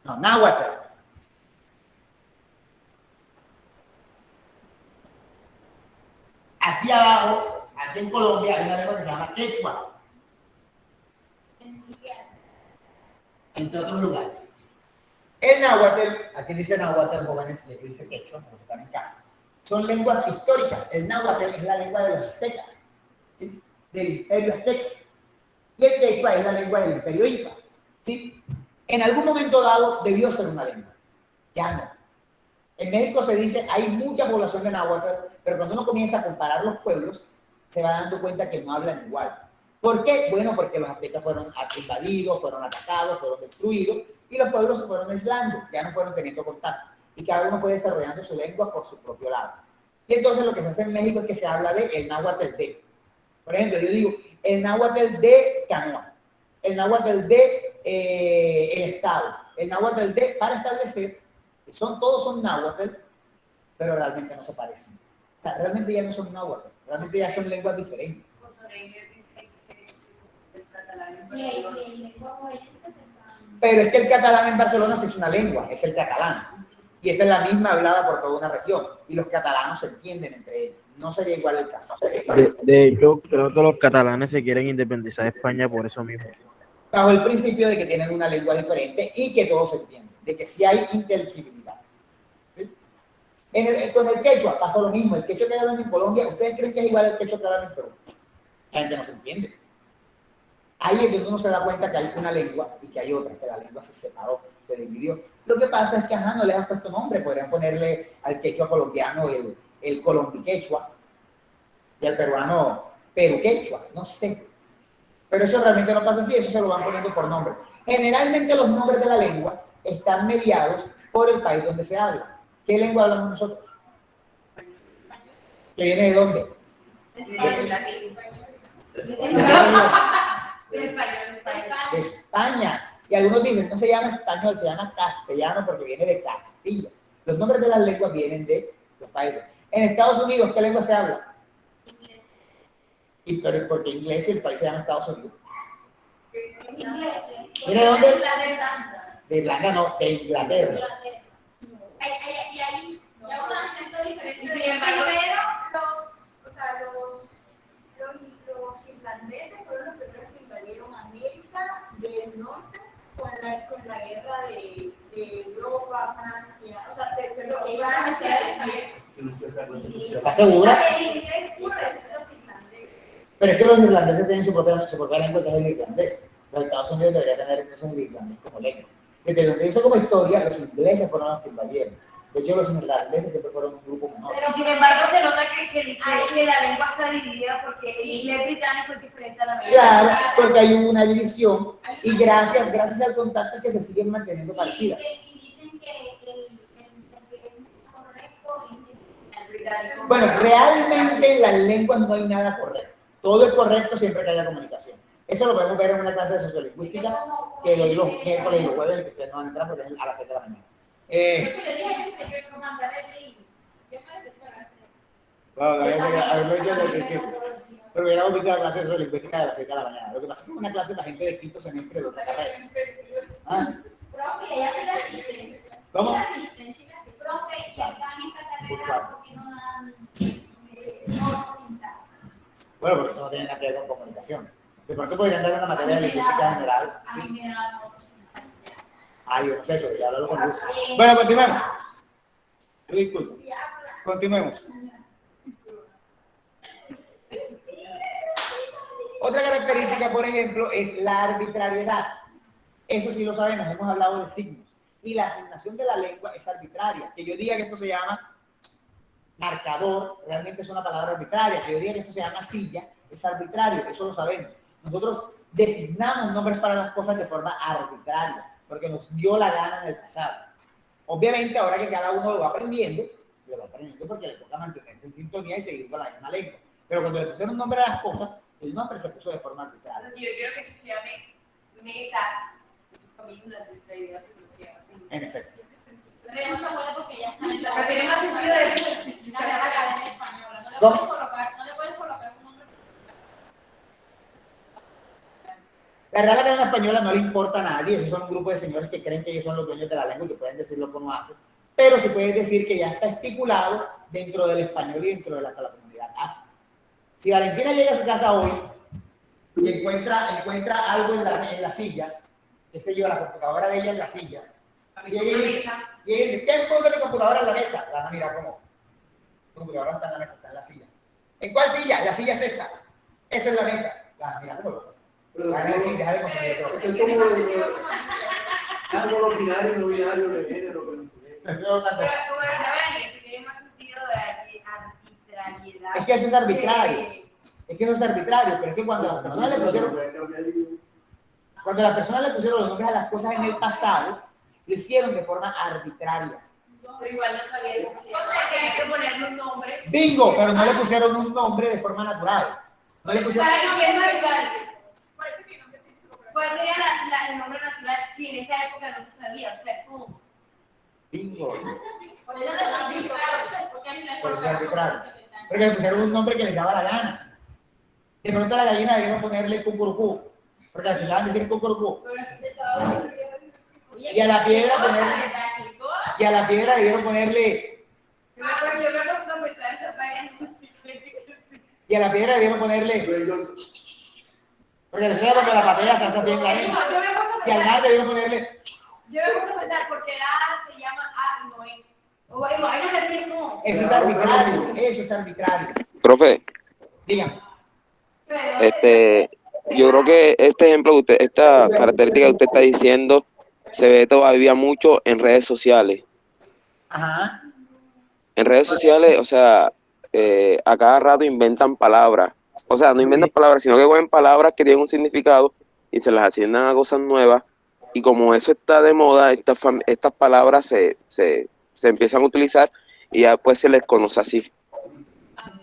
No, náhuatl. Aquí abajo, aquí en Colombia, hay una lengua que se llama quechua. Entre otros lugares. El náhuatl, aquí dice náhuatl, jóvenes, y aquí dice quechua, porque están en casa. Son lenguas históricas. El náhuatl es la lengua de los aztecas, ¿sí? Del imperio azteca. Y el quechua es la lengua del imperio inca, ¿sí? En algún momento dado debió ser una lengua. Ya no. En México se dice, hay mucha población de náhuatl, pero cuando uno comienza a comparar los pueblos, se va dando cuenta que no hablan igual. ¿Por qué? Bueno, porque los aztecas fueron invadidos, fueron atacados, fueron destruidos, y los pueblos se fueron aislando, ya no fueron teniendo contacto. Y cada uno fue desarrollando su lengua por su propio lado. Y entonces lo que se hace en México es que se habla de el náhuatl de. Por ejemplo, yo digo, el náhuatl de Canoa, el náhuatl de el Estado, el náhuatl de, para establecer, todos son náhuatl, pero realmente no se parecen. O sea, realmente ya no son náhuatl, realmente ya son lenguas diferentes. Pero es que el catalán en Barcelona sí es una lengua, es el catalán. Y esa es la misma hablada por toda una región. Y los catalanos se entienden entre ellos. No sería igual el caso. De hecho, creo que los catalanes se quieren independizar de España por eso mismo. Bajo el principio de que tienen una lengua diferente y que todos se entienden. De que sí hay inteligibilidad. ¿Sí? Con el quechua pasa lo mismo. El quechua que hablan en Colombia, ¿ustedes creen que es igual al quechua que hablan en Perú? La gente no se entiende. Ahí es donde uno se da cuenta que hay una lengua y que hay otra, que la lengua se separó, se dividió. Lo que pasa es que no le han puesto nombre, podrían ponerle al quechua colombiano el colombiquechua y al peruano peruquechua, no sé. Pero eso realmente no pasa así, eso se lo van poniendo por nombre. Generalmente los nombres de la lengua están mediados por el país donde se habla. ¿Qué lengua hablamos nosotros? ¿Que viene de dónde? De España. Y algunos dicen, no se llama español, se llama castellano porque viene de Castilla. Los nombres de las lenguas vienen de los países. En Estados Unidos, ¿qué lengua se habla? Inglés. Y pero porque inglés y el país se llama Estados Unidos. Inglés. ¿Viene de dónde? Irlanda. De Irlanda, no, de Inglaterra. Y ahí un acento diferente. Y sin embargo, Primero, los irlandeses fueron los primeros que invadieron América del Norte con la guerra de Europa, Francia, o sea, pero Francia, ¿Estás segura? el inglés puro es de los irlandeses. Pero es que los irlandeses tienen su propia lengua, que es el irlandés. Los Estados Unidos deberían tener incluso el irlandés como lengua. Desde donde yo hice como historia, los ingleses fueron los que invadieron. De hecho, los irlandeses siempre fueron un grupo menor. Pero sin embargo se nota que la lengua está dividida porque el inglés británico es diferente a la americana. Claro, porque hay una división y gracias al contacto que se siguen manteniendo parecidas. Y dicen que el correcto es El británico. Bueno, realmente en las lenguas no hay nada correcto. Todo es correcto siempre que haya comunicación. Eso lo podemos ver en una clase de sociolingüística que doy los miércoles y los jueves, que ustedes no van a entrar porque es a las 7 de la mañana. Pero hubiéramos visto la clase de sociolingüística de las 7 de la mañana. Lo que pasa es que es una clase de la gente de quinto semestre de otra carrera. ¿Ah? Profe, ya se la asisten. ¿Cómo? Profe, que acá en esta carrera, ¿por qué no dan no sintaxis? Bueno, porque eso no tiene nada que ver con comunicación. De pronto podrían dar una materia de lingüística general. A mí me da no sintaxis. Ay, yo no sé eso, ya hablo con Luz. Bueno, continuemos. Disculpe. Continuemos. Otra característica, por ejemplo, es la arbitrariedad. Eso sí lo sabemos, hemos hablado de signos. Y la asignación de la lengua es arbitraria. Que yo diga que esto se llama marcador, realmente es una palabra arbitraria. Que yo diga que esto se llama silla, es arbitrario, eso lo sabemos. Nosotros designamos nombres para las cosas de forma arbitraria, porque nos dio la gana en el pasado. Obviamente, ahora que cada uno lo va aprendiendo porque le toca mantenerse en sintonía y seguir con la misma lengua. Pero cuando le pusieron nombre a las cosas, el nombre se puso de forma arbitraria. Entonces, yo quiero que se llame mesa, para mí una arbitrariedad pronunciada así. En efecto. Pero ya no se puede porque ya está en Pero tiene más sentido decir la Academia Española. No le ¿Cómo? puedes colocar un nombre. La Real Academia Española no le importa a nadie, esos son un grupo de señores que creen que ellos son los dueños de la lengua y que pueden decir lo que uno hace, pero se puede decir que ya está estipulado dentro del español y dentro de la que la comunidad hace. Si Valentina llega a su casa hoy y encuentra algo en la silla, qué sé yo, la computadora de ella en la silla, y ella dice, ¿qué puso mi computadora en la mesa? La van a mirar como, tu computadora no está en la mesa, está en la silla. ¿En cuál silla? La silla es esa. Esa es la mesa. La van a mirar como loco. Van a decir, deja de confundir eso. Es como los binarios y no binarios de género. Pero saben que tiene más sentido de arbitrariedad. Es que eso es arbitrario. Es que eso es arbitrario, pero es que cuando las personas le pusieron los nombres a las cosas en el pasado, lo hicieron de forma arbitraria. Pero igual no sabía cómo se llama. O sea, que hay que ponerle un nombre. Bingo, pero no le pusieron un nombre de forma natural. No le pusieron... ¿Para qué es natural? ¿Cuál sería el nombre natural si en esa época no se sabía? O sea, ¿cómo? Bingo. Por eso es arbitrario. Porque le pusieron un nombre que les daba la gana. De pronto a la gallina debieron ponerle cucurucú, porque al final decir cucurucú. Y a la piedra ponerle... Y a la piedra debieron ponerle... Y a la piedra debieron ponerle... Porque les cuando la patea se hace así en la arena. Y al mar debieron ponerle... Yo me gusta pensar porque el A se llama A, no es. O vainas así como. Eso es arbitrario, eso es arbitrario. Profe, Dígame. yo creo que este ejemplo, esta característica que usted está diciendo, se ve todavía mucho en redes sociales. Ajá. En redes sociales, o sea, a cada rato inventan palabras. O sea, no inventan palabras, sino que cogen palabras que tienen un significado y se las asignan a cosas nuevas. Y como eso está de moda, estas palabras se empiezan a utilizar y ya pues se les conoce así.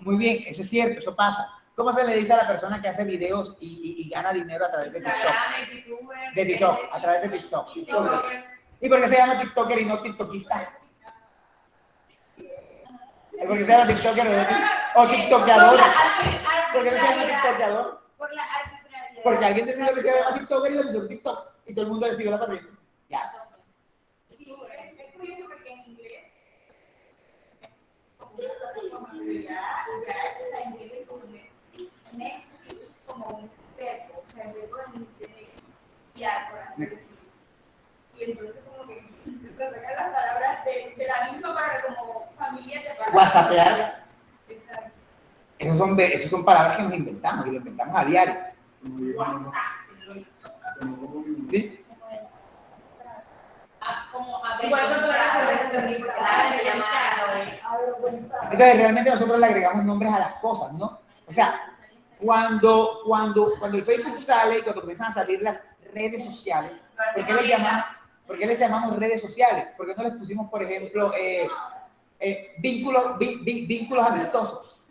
Muy bien, eso es cierto, eso pasa. ¿Cómo se le dice a la persona que hace videos y gana dinero a través de TikTok? De TikTok, a través de TikTok. ¿Y por qué se llama TikToker y no TikTokista? ¿Por qué se llama TikToker o TikTokeador? ¿Por qué no se llama TikTokeador? Por la arbitrariedad. Porque alguien decidió que se llama TikToker y le puso TikTok. Y todo el mundo le siguió la corriente. Ya. Sí, es curioso porque en inglés, como ya entienden como next es como un verbo, o sea, el verbo de nextear, por así decirlo. Y entonces como que se pegan las palabras de la misma palabra como familia de palabras. WhatsAppear. Exacto. Esas son palabras que nos inventamos y lo inventamos a diario. ¿Sí? Igual eso Entonces, realmente nosotros le agregamos nombres a las cosas, ¿no? O sea, cuando el Facebook sale y cuando comienzan a salir las redes sociales, ¿por qué les llamamos redes sociales? ¿Por qué no les pusimos, por ejemplo, vínculos amistosos?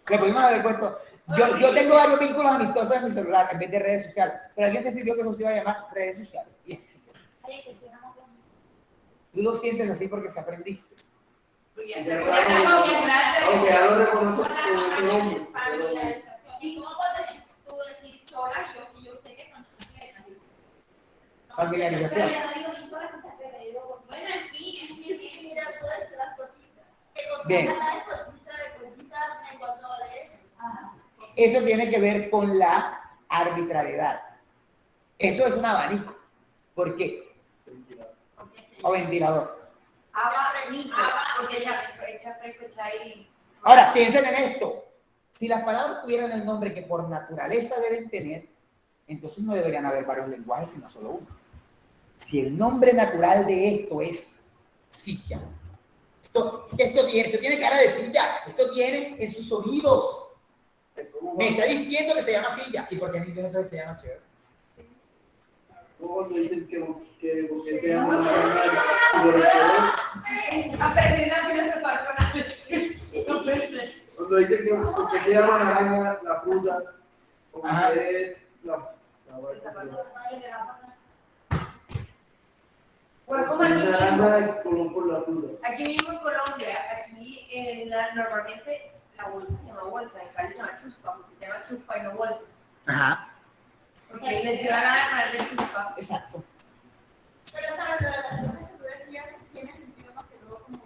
Le pudimos haber puesto. Yo tengo varios vínculos amistosos en mi celular en vez de redes sociales, pero alguien decidió que eso se iba a llamar redes sociales. Y así se quedó. Tú lo sientes así porque se aprendiste. Ya lo reconoces como tu nombre. ¿Y cómo puedes tú decir chola y yo sé que son Familiarización. Pero yo no digo ni chola ni chaqueta, yo digo, bueno, en fin, mira, todas las cotizas. Bien. Me cuando vale eso. Eso tiene que ver con la arbitrariedad. Eso es un abanico. ¿Por qué? O ventilador. Porque echa fresco, echa ahí. Ahora, piensen en esto. Si las palabras tuvieran el nombre que por naturaleza deben tener, entonces no deberían haber varios lenguajes, sino solo uno. Si el nombre natural de esto es silla, esto tiene cara de silla, esto tiene en sus oídos. Me está diciendo que se llama silla. ¿Y por qué en inglés entonces se llama chair? Cuando dicen que se llama Aprendí a filosofar con Alex. cuando dicen que se llama naranja la fruta, como que es la Bueno, como aquí naranja de color por la fruta. Aquí mismo en Colombia, normalmente la bolsa se llama bolsa, en Cali se llama chuspa, porque se llama chuspa y no bolsa. Ajá. Porque les dio la gana de ponerle chuspa. Exacto. Pero, ¿sabes? Lo de las cosas que tú decías tiene sentido más que todo como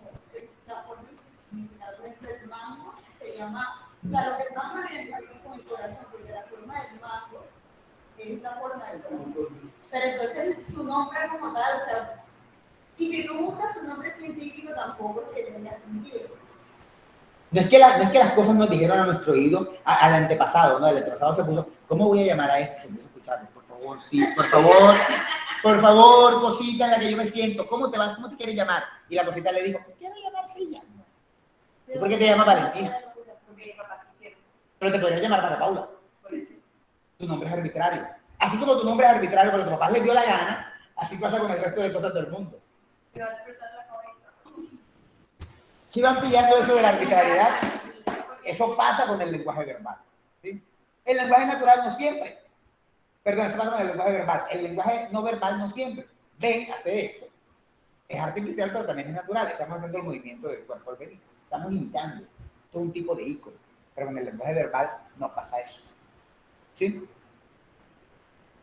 la forma y su significado. Por ejemplo, el mango se llama, o sea, lo que el mango lo identifica con el corazón, porque la forma del mango es la forma del corazón. Pero entonces su nombre como tal, o sea, y si tú buscas su nombre científico tampoco es que tenga sentido. No es que las cosas nos dijeron a nuestro oído, al antepasado, ¿no? El antepasado se puso, ¿cómo voy a llamar a esto? Se puso a escucharlo, por favor, sí, por favor, cosita en la que yo me siento, ¿cómo te quieres llamar? Y la cosita le dijo, quiero llamar Silla. ¿Y por qué te llamas Valentina? Porque mi papá quisiera. Pero te podría llamar María Paula. Por eso. Tu nombre es arbitrario. Así como tu nombre es arbitrario, porque tu papá le dio la gana, así pasa con el resto de cosas del mundo. Me va a despertar la cabeza. Si van pillando eso de la arbitrariedad, eso pasa con el lenguaje verbal. ¿Sí? El lenguaje natural no siempre. Perdón, eso pasa con el lenguaje verbal. El lenguaje no verbal no siempre. Ven, hace esto. Es artificial, pero también es natural. Estamos haciendo el movimiento del cuerpo al venir. Estamos imitando todo un tipo de ícono. Pero con el lenguaje verbal no pasa eso. ¿Sí?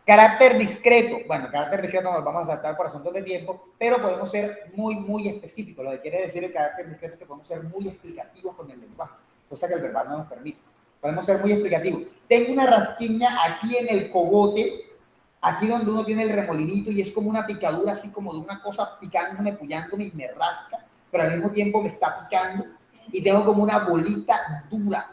Carácter discreto. Bueno, carácter discreto nos vamos a saltar por asuntos de tiempo, pero podemos ser muy específicos. Lo que quiere decir el carácter discreto es que podemos ser muy explicativos con el lenguaje, cosa que el verbal no nos permite. Podemos ser muy explicativos. Tengo una rasquiña aquí en el cogote, aquí donde uno tiene el remolinito y es como una picadura así como de una cosa picándome, pullándome y me rasca, pero al mismo tiempo me está picando y tengo como una bolita dura.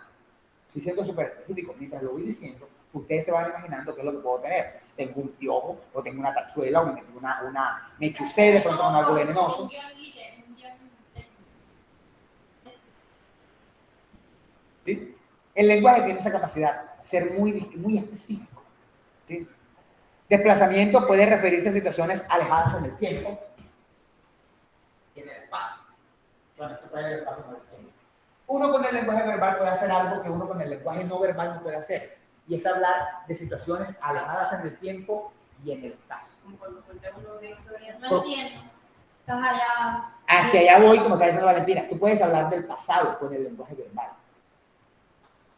Estoy siendo súper específico. Mientras lo voy diciendo, ustedes se van imaginando qué es lo que puedo tener. Tengo un piojo, o tengo una tachuela, o me chucé de pronto con algo venenoso. ¿Sí? El lenguaje tiene esa capacidad, ser muy específico. ¿Sí? Desplazamiento puede referirse a situaciones alejadas en el tiempo y en el espacio. Bueno, esto fue el espacio en el tiempo. Uno con el lenguaje verbal puede hacer algo que uno con el lenguaje no verbal no puede hacer. Y es hablar de situaciones alejadas en el tiempo y en el espacio. Como cuando contamos una historia. No entiendo. Estás allá. Hacia allá voy, como está diciendo Valentina. Tú puedes hablar del pasado con el lenguaje verbal.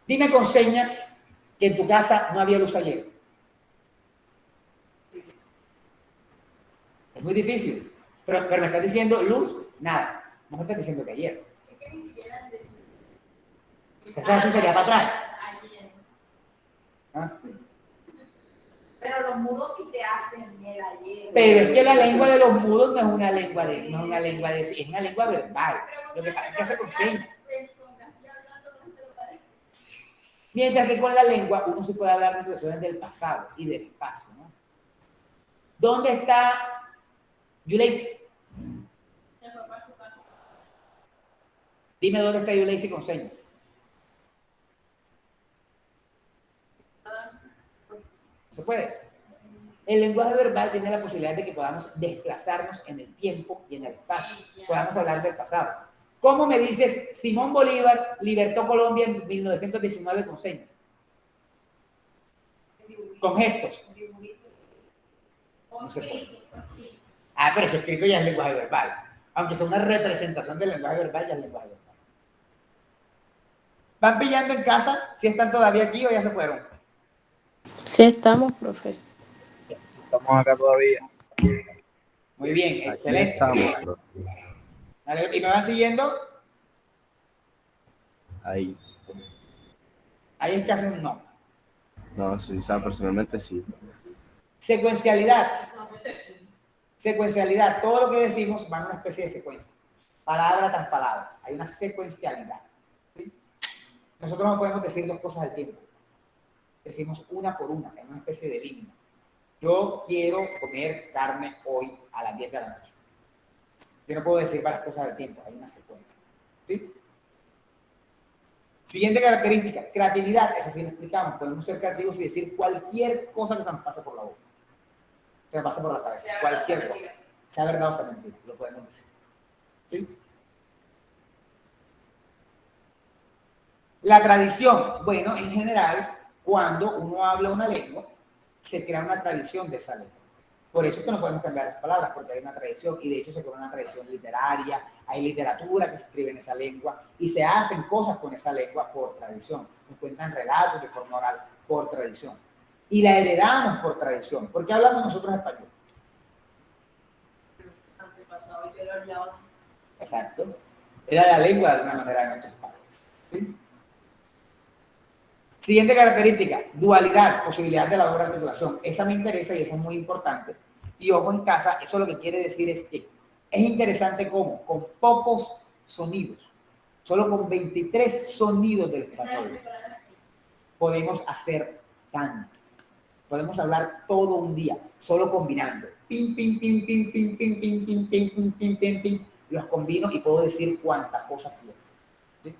Dime con señas que en tu casa no había luz ayer. Es muy difícil. Pero me estás diciendo luz, nada. No me estás diciendo que ayer. Es que ni siquiera Eso sería para atrás. ¿Ah? Pero los mudos sí te hacen el ayer. Pero es que la lengua de los mudos no es una lengua de, es una lengua verbal. Lo que pasa es que hace con señas. Mientras que con la lengua uno sí puede hablar de situaciones del pasado y del espacio, ¿no? ¿Dónde está Yuleisi? Dime dónde está Yuleisi con señas. ¿Se puede? El lenguaje verbal tiene la posibilidad de que podamos desplazarnos en el tiempo y en el espacio. Podamos hablar del pasado. ¿Cómo me dices Simón Bolívar libertó Colombia en 1919 con señas? Con gestos. No se puede. Ah, pero eso escrito ya es lenguaje verbal. Aunque sea una representación del lenguaje verbal, ya es lenguaje verbal. ¿Van pillando en casa? ¿Si están todavía aquí o ya se fueron? Sí estamos, profe. Estamos acá todavía. Muy bien, Aquí excelente. estamos, profe. ¿Y me van siguiendo? Ahí. Ahí es que hacen no. No, sí, o sea, personalmente sí. Secuencialidad. Secuencialidad. Todo lo que decimos va en una especie de secuencia. Palabra tras palabra. Hay una secuencialidad. ¿Sí? Nosotros no podemos decir dos cosas al tiempo. Decimos una por una, en una especie de línea. Yo quiero comer carne hoy a las 10 de la noche. Yo no puedo decir varias cosas al tiempo, hay una secuencia. ¿Sí? Siguiente característica, creatividad. Esa sí lo explicamos. Podemos ser creativos y decir cualquier cosa que se nos pase por la boca. Se nos pase por la cabeza. Cualquier cosa. Sea verdad o sea mentira, lo podemos decir. ¿Sí? La tradición. Bueno, en general, cuando uno habla una lengua, se crea una tradición de esa lengua. Por eso es que no podemos cambiar las palabras, porque hay una tradición, y de hecho se crea una tradición literaria, hay literatura que se escribe en esa lengua, y se hacen cosas con esa lengua por tradición. Nos cuentan relatos de forma oral por tradición. Y la heredamos por tradición. ¿Por qué hablamos nosotros español? Antepasado yo lo hablaba. Exacto. Era la lengua de alguna manera de nuestros padres. ¿Sí? Siguiente característica, dualidad, posibilidad de la doble articulación. Esa me interesa y esa es muy importante. Y ojo en casa, eso lo que quiere decir es que es interesante cómo, con pocos sonidos, solo con 23 sonidos del español, podemos hacer tanto. Podemos hablar todo un día, solo combinando. Pim, pim, pim, pim, pim, pim, pim, pim, pim, pim, pim, pim, pim. Los combino y puedo decir cuántas cosas quiero. ¿Sí?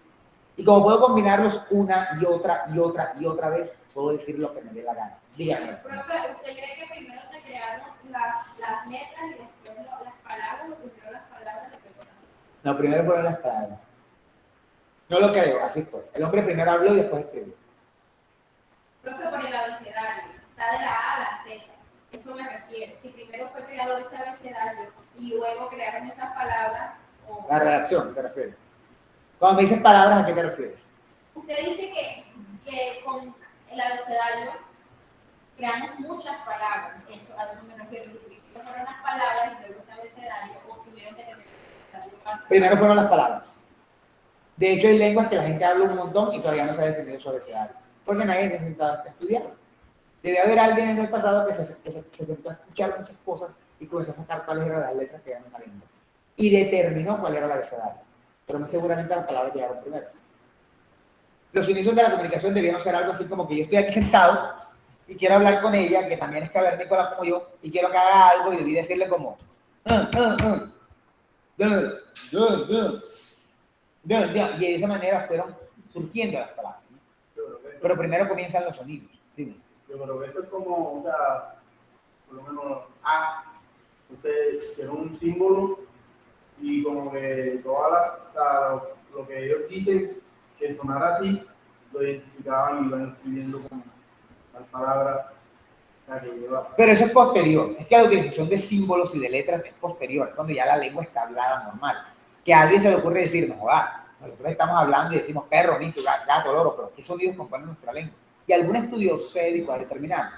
Y como puedo combinarlos una y otra y otra y otra vez, puedo decir lo que me dé la gana. Dígame. Profe, ¿usted cree que primero se crearon las letras y después las palabras, o primero las palabras y después? No, primero fueron las palabras. No lo creo, así fue. El hombre primero habló y después escribió. Profe, por el abecedario, está de la A a la Z. Eso me refiero. Si primero fue creado ese abecedario y luego crearon esas palabras. O... La redacción, ¿te refieres? Cuando me dices palabras, ¿a qué te refieres? Usted dice que con el abecedario creamos muchas palabras. Eso, a eso me refiero. Si primero fueron las palabras y luego ese abecedario, o tuvieron que tener primero fueron las palabras. De hecho, hay lenguas que la gente habla un montón y todavía no se ha definido su abecedario, porque nadie se ha sentado a estudiarlo. Debe haber alguien en el pasado que se sentó a escuchar muchas cosas y comenzó a sacar cuáles eran las letras que eran en la lengua. Y determinó cuál era el abecedario. Pero muy seguramente las palabras llegaron primero. Los inicios de la comunicación debieron ser algo así como que yo estoy aquí sentado y quiero hablar con ella, que también es cavernícola como yo, y quiero que haga algo y debí decirle como... Y de esa manera fueron surgiendo las palabras. Pero primero comienzan los sonidos. Dime. Yo creo que esto es como, o sea, por lo menos A, usted tiene un símbolo y como que toda la, o sea, lo que ellos dicen que sonara así, lo identificaban y iban escribiendo con las palabras que lleva. Pero eso es posterior. Es que la utilización de símbolos y de letras es posterior, cuando ya la lengua está hablada normal. Que a alguien se le ocurre decir, no, nosotros estamos hablando y decimos perro, mito, gato, loro, pero ¿qué sonidos componen nuestra lengua? Y algún estudioso se dedicó a determinar.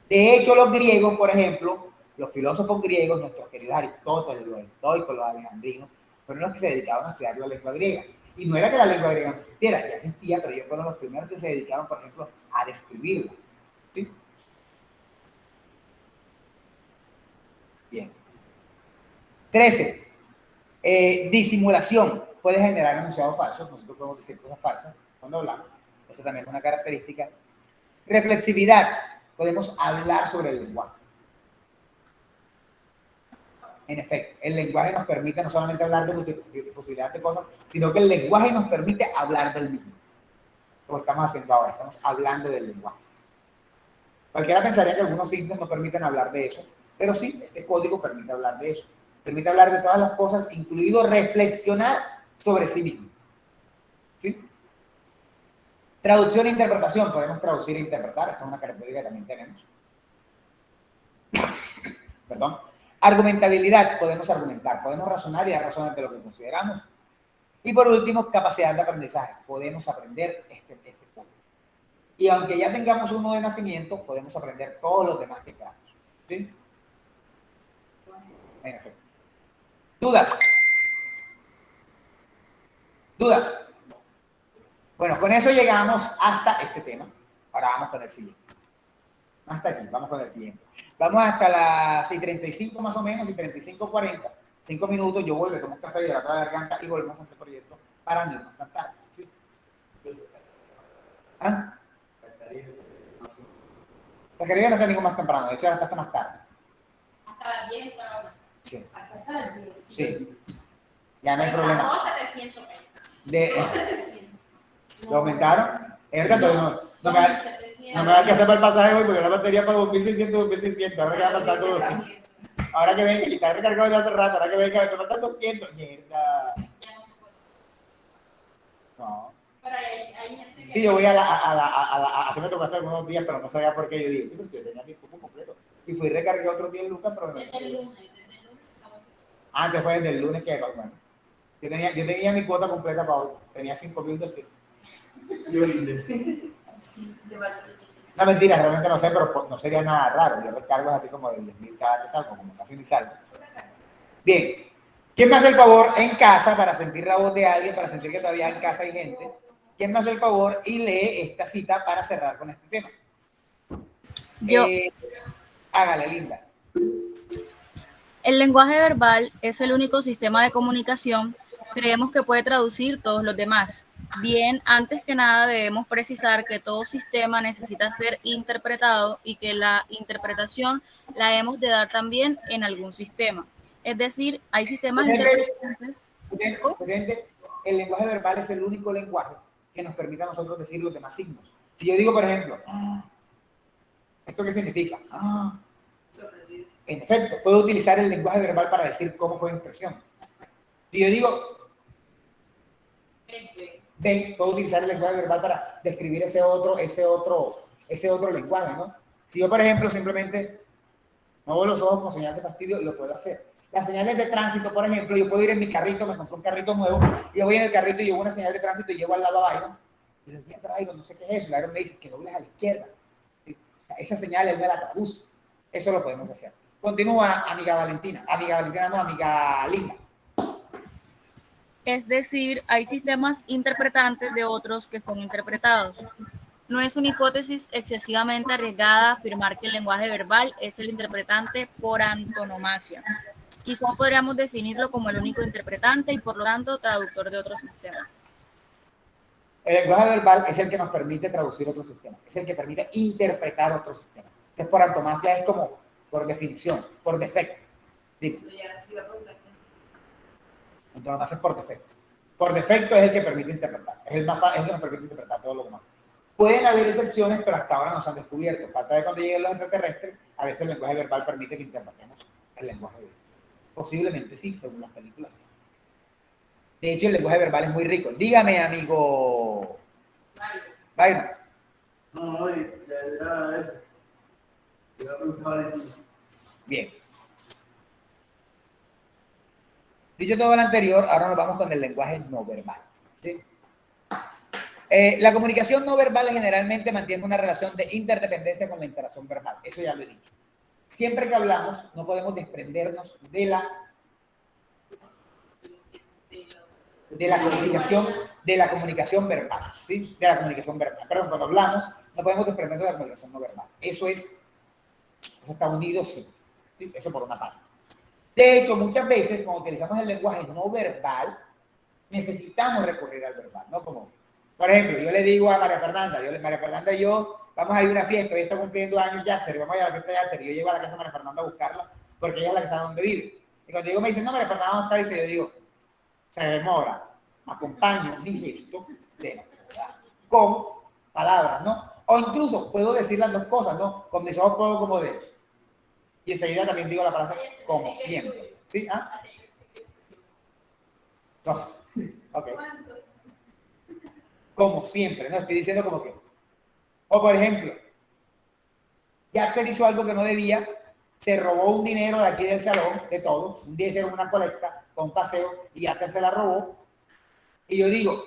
De hecho, los griegos, por ejemplo, los filósofos griegos, nuestros queridos Aristóteles, los estoicos, los alejandrinos, fueron los que se dedicaban a estudiar la lengua griega. Y no era que la lengua griega no existiera, ya existía, pero ellos fueron los primeros que se dedicaban, por ejemplo, a describirla. ¿Sí? Bien. 13. Disimulación. Puede generar enunciados falsos. Nosotros podemos decir cosas falsas cuando hablamos. Esa también es una característica. Reflexividad. Podemos hablar sobre el lenguaje. En efecto, el lenguaje nos permite no solamente hablar de multiplicidad de cosas, sino que el lenguaje nos permite hablar del mismo. Como estamos haciendo ahora, estamos hablando del lenguaje. Cualquiera pensaría que algunos signos no permiten hablar de eso, pero sí, este código permite hablar de eso. Permite hablar de todas las cosas, incluido reflexionar sobre sí mismo. ¿Sí? Traducción e interpretación. Podemos traducir e interpretar. Esa es una característica que también tenemos. Perdón. Argumentabilidad. Podemos argumentar. Podemos razonar y dar razones de lo que consideramos. Y por último, capacidad de aprendizaje. Podemos aprender este punto. Y aunque ya tengamos uno de nacimiento, podemos aprender todos los demás que queramos. ¿Sí? En efecto. ¿Dudas? ¿Dudas? Bueno, con eso llegamos hasta este tema. Ahora vamos con el siguiente. Hasta aquí, vamos con el siguiente. Vamos hasta las 6:35 más o menos, 6:35, 5 minutos, yo vuelvo, tomo un café de la otra garganta y volvemos a este proyecto para no irnos tan tarde. ¿Sí? ¿Ah? La carrera no está ningún más temprano, de hecho ahora está hasta más tarde. Hasta las 10 está ahora. Sí. Hasta las 10. Sí. Ya no hay problema. 700 pesos. ¿Lo aumentaron? Es verdad, no me da que hacer para el pasaje hoy porque la batería para 2.600, ahora que va a faltar 200. Ahora que ven, que está recargado ya hace rato, ahora que ven que me faltan 200. Mierda. Ya no se puede. No. Pero hay gente que... Sí, yo voy a hacerme tocar hace algunos días, pero no sabía por qué. Yo dije, sí, pero si yo tenía mi cupo completo. Y fui y recargué otro día en Lucas, pero no. Desde el lunes. Antes fue desde el lunes que, bueno. Yo tenía mi cuota completa para hoy. Tenía 5.200. Yo linde. No, mentira, realmente no sé, pero no sería nada raro. Yo recargo así como de 10.000 cada que salgo, como casi ni salgo. Bien. ¿Quién me hace el favor en casa para sentir la voz de alguien, para sentir que todavía en casa hay gente? ¿Quién me hace el favor y lee esta cita para cerrar con este tema? Yo. Hágale, Linda. El lenguaje verbal es el único sistema de comunicación. Creemos que puede traducir todos los demás. Bien, antes que nada debemos precisar que todo sistema necesita ser interpretado y que la interpretación la hemos de dar también en algún sistema. Es decir, hay sistemas interpretantes. El lenguaje verbal es el único lenguaje que nos permite a nosotros decir los demás signos. Si yo digo, por ejemplo, ¿esto qué significa? En efecto, puedo utilizar el lenguaje verbal para decir cómo fue mi expresión. Si yo digo, ven, puedo utilizar el lenguaje verbal para describir ese otro lenguaje, ¿no? Si yo, por ejemplo, simplemente muevo los ojos con señal de fastidio, lo puedo hacer. Las señales de tránsito, por ejemplo, yo puedo ir en mi carrito, me compré un carrito nuevo, y yo voy en el carrito y llevo una señal de tránsito y llego al lado a Byron, y le digo, Byron, no sé qué es eso, y Byron me dice que dobles a la izquierda. Esa señal él me la traduce. Eso lo podemos hacer. Continúa, amiga Valentina. Amiga Linda. Es decir, hay sistemas interpretantes de otros que son interpretados. No es una hipótesis excesivamente arriesgada afirmar que el lenguaje verbal es el interpretante por antonomasia. Quizás podríamos definirlo como el único interpretante y por lo tanto traductor de otros sistemas. El lenguaje verbal es el que nos permite traducir otros sistemas, es el que permite interpretar otros sistemas. Entonces, por antonomasia es como por definición, por defecto. Digo. Antonomasia es por defecto. Por defecto es el que permite interpretar, es el que nos permite interpretar todo lo demás. Pueden haber excepciones, pero hasta ahora no se han descubierto. Falta de cuando lleguen los extraterrestres, a veces el lenguaje verbal permite que interpretemos el lenguaje verbal. Posiblemente sí, según las películas. De hecho, el lenguaje verbal es muy rico. Dígame, amigo. Byron. No, ya. Bien. Dicho todo lo anterior, ahora nos vamos con el lenguaje no verbal. ¿Sí? La comunicación no verbal generalmente mantiene una relación de interdependencia con la interacción verbal. Eso ya lo he dicho. Siempre que hablamos, no podemos desprendernos de la comunicación verbal. ¿Sí? De la comunicación verbal. Perdón, cuando hablamos, no podemos desprendernos de la comunicación no verbal. Eso está unido, sí. ¿Sí? Eso por una parte. De hecho, muchas veces, cuando utilizamos el lenguaje no verbal, necesitamos recurrir al verbal, ¿no? Como, por ejemplo, yo le digo a María Fernanda y yo vamos a ir a una fiesta, ella está cumpliendo años Yatzer, vamos a ir a la fiesta de Yatzer, y yo llego a la casa de María Fernanda a buscarla, porque ella es la que sabe dónde vive. Y cuando digo, me dicen, no, María Fernanda, ¿dónde está? ¿Viste? Yo digo, se demora. Acompaño mi gesto de con palabras, ¿no? O incluso puedo decir las dos cosas, ¿no? Con mis ojos puedo como de... Y enseguida también digo la frase como siempre. ¿Sí? ¿Ah? No. Ok. Como siempre, ¿no? Estoy diciendo como que... O por ejemplo, Jackson hizo algo que no debía, se robó un dinero de aquí del salón, de todos. Un día hicieron una colecta con un paseo y Jackson se la robó. Y yo digo,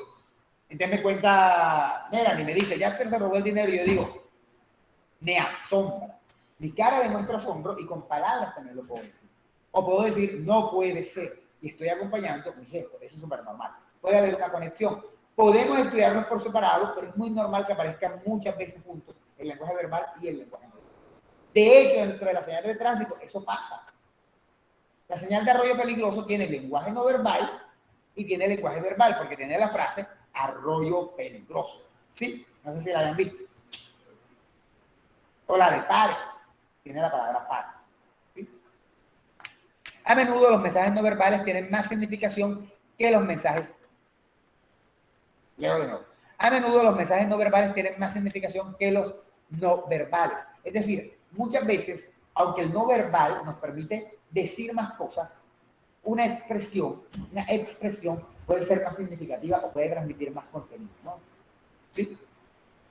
entonces me cuenta Melanie, me dice, Jackson se robó el dinero. Y yo digo, me asombra. Mi cara demuestra asombro y con palabras también lo puedo decir. O puedo decir, no puede ser. Y estoy acompañando mi gesto. Eso es súper normal. Puede haber una conexión. Podemos estudiarlos por separado, pero es muy normal que aparezcan muchas veces juntos el lenguaje verbal y el lenguaje no verbal. De hecho, dentro de la señal de tránsito, eso pasa. La señal de arroyo peligroso tiene el lenguaje no verbal y tiene el lenguaje verbal, porque tiene la frase arroyo peligroso. ¿Sí? No sé si la hayan visto. O la de pare. Tiene la palabra pare. ¿Sí? A menudo los mensajes no verbales tienen más significación que los mensajes. Leo de nuevo. A menudo los mensajes no verbales tienen más significación que los no verbales. Es decir, muchas veces, aunque el no verbal nos permite decir más cosas, una expresión puede ser más significativa o puede transmitir más contenido, ¿no? ¿Sí?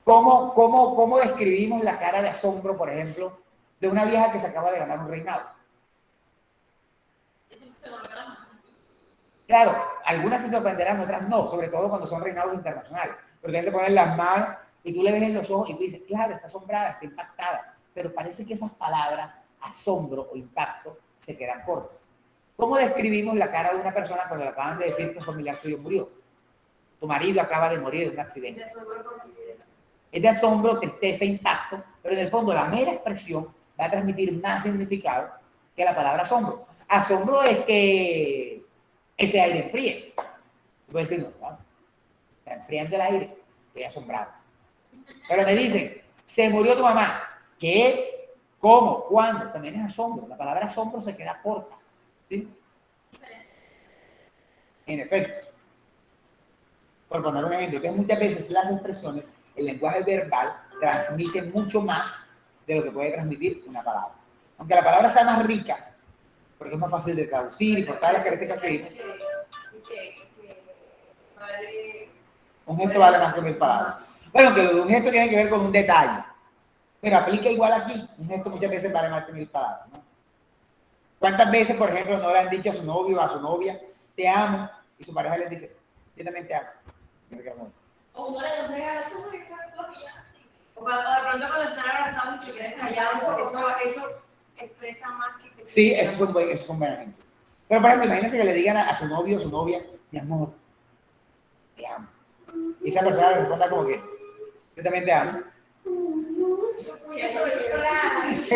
¿Cómo describimos la cara de asombro, por ejemplo, de una vieja que se acaba de ganar un reinado? Claro, algunas se sorprenderán, otras no, sobre todo cuando son reinados internacionales. Porque ahí se ponen las manos y tú le ves en los ojos y tú dices, claro, está asombrada, está impactada. Pero parece que esas palabras, asombro o impacto, se quedan cortas. ¿Cómo describimos la cara de una persona cuando le acaban de decir que un familiar suyo murió? Tu marido acaba de morir en un accidente. Es de asombro, tristeza, impacto, pero en el fondo la mera expresión va a transmitir más significado que la palabra asombro. Asombro es que ese aire enfríe. Puedes decir, no, está enfriando el aire, estoy asombrado. Pero me dicen, se murió tu mamá. ¿Qué? ¿Cómo? ¿Cuándo? También es asombro. La palabra asombro se queda corta. ¿Sí? En efecto. Por poner un ejemplo, que muchas veces las expresiones, el lenguaje verbal, transmiten mucho más de lo que puede transmitir una palabra. Aunque la palabra sea más rica, porque es más fácil de traducir y por todas las características que dice. Un gesto vale más que 1000 palabras. Bueno, que lo de un gesto tiene que ver con un detalle. Pero aplica igual aquí. Un gesto muchas veces vale más que 1000 palabras, ¿no? ¿Cuántas veces, por ejemplo, no le han dicho a su novio o a su novia, te amo? Y su pareja les dice, yo también te amo. O uno le da un regalo, o cuando de pronto cuando están abrazados y se quedan callados, eso expresa más que... Sí, eso es un buen ejemplo. Pero, por ejemplo, imagínense que le digan a su novio o su novia, mi amor, te amo. Y esa persona le responda como que, yo también te amo.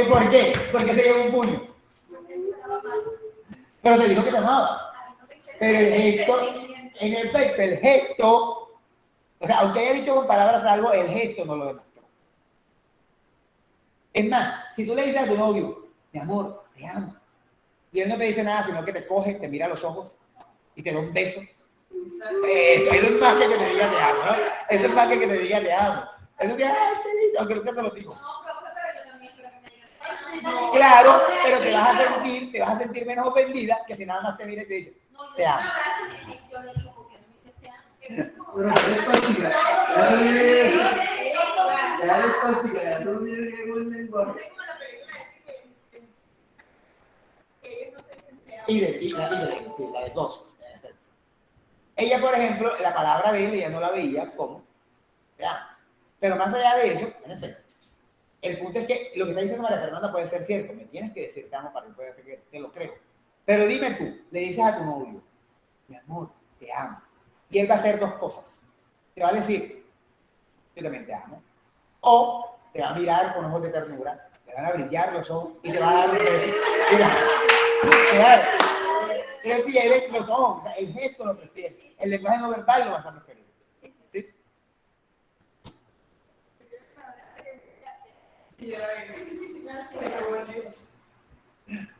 ¿Por qué? Porque se lleva un puño. Pero te dijo que te amaba. Pero el gesto, en efecto, el gesto, o sea, aunque haya dicho con palabras algo, el gesto no lo demostró. Es más, si tú le dices a tu novio, mi amor, te amo, y él no te dice nada, sino que te coge, te mira a los ojos y te da un beso, eso es más que te diga te amo, ¿no? Eso es más que te diga te amo. Eso es que, ay, qué lindo, aunque nunca te lo digo. Claro, pero te vas a sentir menos ofendida que si nada más te mira y te dice, te amo. Pero es tóxica. Ya es tóxica, ya no viene con el lenguaje. Sí, la de dos. Ella, por ejemplo, la palabra de él, ella no la veía como, ¿ya? Pero más allá de eso, en efecto, el punto es que lo que está diciendo María Fernanda puede ser cierto, me tienes que decir te amo para que te lo creo. Pero dime tú, le dices a tu novio, mi amor, te amo. Y él va a hacer dos cosas. Te va a decir, yo también te amo. O te va a mirar con ojos de ternura, te van a brillar los ojos y te va a dar un beso. Prefieres los ojos, el gesto lo prefieres. El lenguaje no verbal lo vas a preferir. ¿Sí?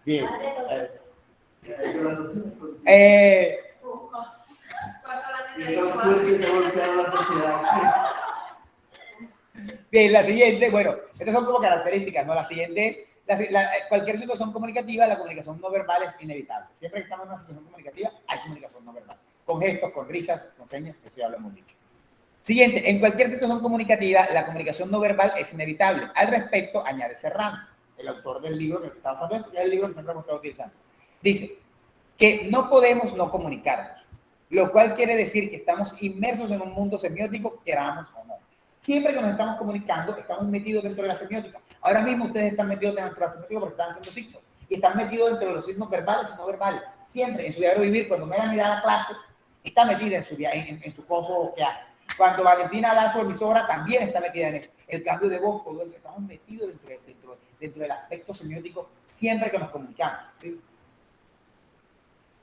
Bien. seguridad social. Y Eh, no puede que se golpea la sociedad. Bien, la siguiente, bueno, estas son como características, ¿no? La siguiente es, cualquier situación comunicativa, la comunicación no verbal es inevitable. Siempre que estamos en una situación comunicativa, hay comunicación no verbal. Con gestos, con risas, con señas, eso ya lo hemos dicho. Siguiente, en cualquier situación comunicativa, la comunicación no verbal es inevitable. Al respecto, añade Serrano, el autor del libro que estaba usando esto, que es el libro que siempre hemos estado utilizando. Dice que no podemos no comunicarnos, lo cual quiere decir que estamos inmersos en un mundo semiótico, queramos o no. Siempre que nos estamos comunicando, estamos metidos dentro de la semiótica. Ahora mismo ustedes están metidos dentro de la semiótica porque están haciendo signos. Y están metidos dentro de los signos verbales y no verbales. Siempre, en su diario vivir, cuando me van a mirar a la clase, está metida en su coso que hace. Cuando Valentina Lazo, emisora, también está metida en eso. El cambio de voz, todo eso, estamos metidos dentro del aspecto semiótico siempre que nos comunicamos, ¿sí?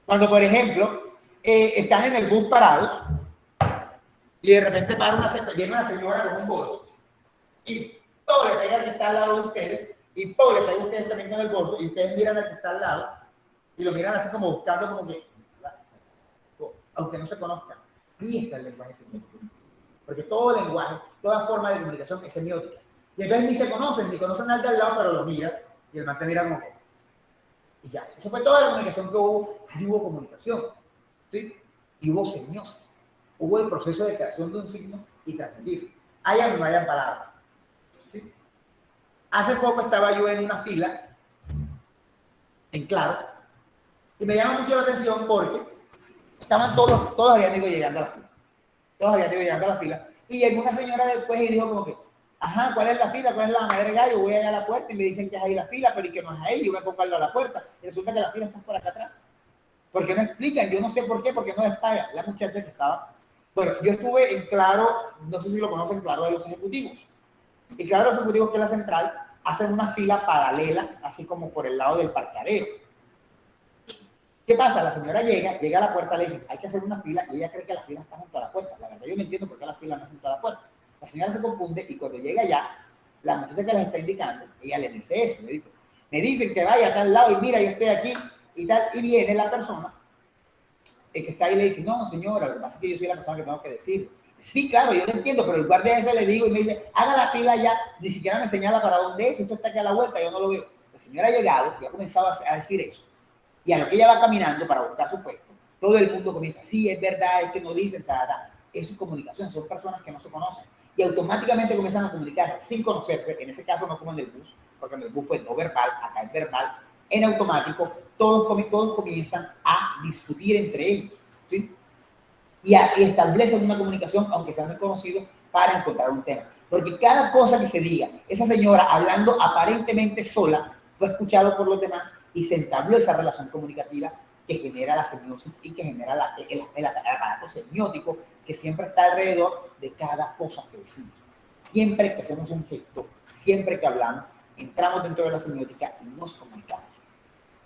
Cuando, por ejemplo, están en el bus parados, y de repente viene una señora con un bolso y todo le pega al que está al lado de ustedes y todo le pega a ustedes también con el bolso y ustedes miran al que está al lado y lo miran así como buscando como que, aunque no se conozcan, ahí está el lenguaje semiótico. Porque todo lenguaje, toda forma de comunicación es semiótica. Y entonces ni se conocen, ni conocen al de al lado, pero lo miran y el man te mira como que. Y ya, eso fue toda la comunicación que hubo, y hubo comunicación, ¿sí? Y hubo semiosis. Hubo el proceso de creación de un signo y transmitir. Hayan o no hayan palabras. ¿Sí? Hace poco estaba yo en una fila, en Claro, y me llama mucho la atención porque estaban todos habían ido llegando a la fila. Todos habían ido llegando a la fila. Y llegó una señora después y dijo como que, ajá, ¿cuál es la fila? ¿Cuál es la madre gallo? Voy allá a la puerta y me dicen que es ahí la fila, pero y que no es ahí, yo me pongo a la puerta. Y resulta que la fila está por acá atrás. ¿Por qué no explican? Yo no sé por qué, porque no les pagan. La muchacha que estaba. Bueno, yo estuve en Claro, no sé si lo conocen, Claro de los Ejecutivos. Y Claro de los Ejecutivos, que es la central, hacen una fila paralela, así como por el lado del parqueadero. ¿Qué pasa? La señora llega a la puerta, le dicen, hay que hacer una fila, y ella cree que la fila está junto a la puerta. La verdad, yo no entiendo por qué la fila no es junto a la puerta. La señora se confunde y cuando llega allá, la muchacha que les está indicando, ella le dice eso, me dicen que vaya a tal lado y mira, yo estoy aquí y tal, y viene la persona el que está ahí le dice, no, señora, lo que pasa es que yo soy la persona que tengo que decir. Sí, claro, yo lo entiendo, pero el guardia ese le digo y me dice, haga la fila ya, ni siquiera me señala para dónde es, esto está aquí a la vuelta, yo no lo veo. La señora ha llegado y ha comenzado a decir eso. Y a lo que ella va caminando para buscar su puesto, todo el mundo comienza, sí, es verdad, es que no dicen, eso es comunicación, son personas que no se conocen. Y automáticamente comienzan a comunicarse sin conocerse, en ese caso no como en el bus, porque en el bus fue no verbal, acá es verbal, en automático, todos comienzan a discutir entre ellos, ¿sí? Y establecen una comunicación, aunque sean desconocidos, para encontrar un tema. Porque cada cosa que se diga, esa señora hablando aparentemente sola, fue escuchado por los demás y se entabló esa relación comunicativa que genera la semiosis y que genera el aparato semiótico que siempre está alrededor de cada cosa que decimos. Siempre que hacemos un gesto, siempre que hablamos, entramos dentro de la semiótica y nos comunicamos.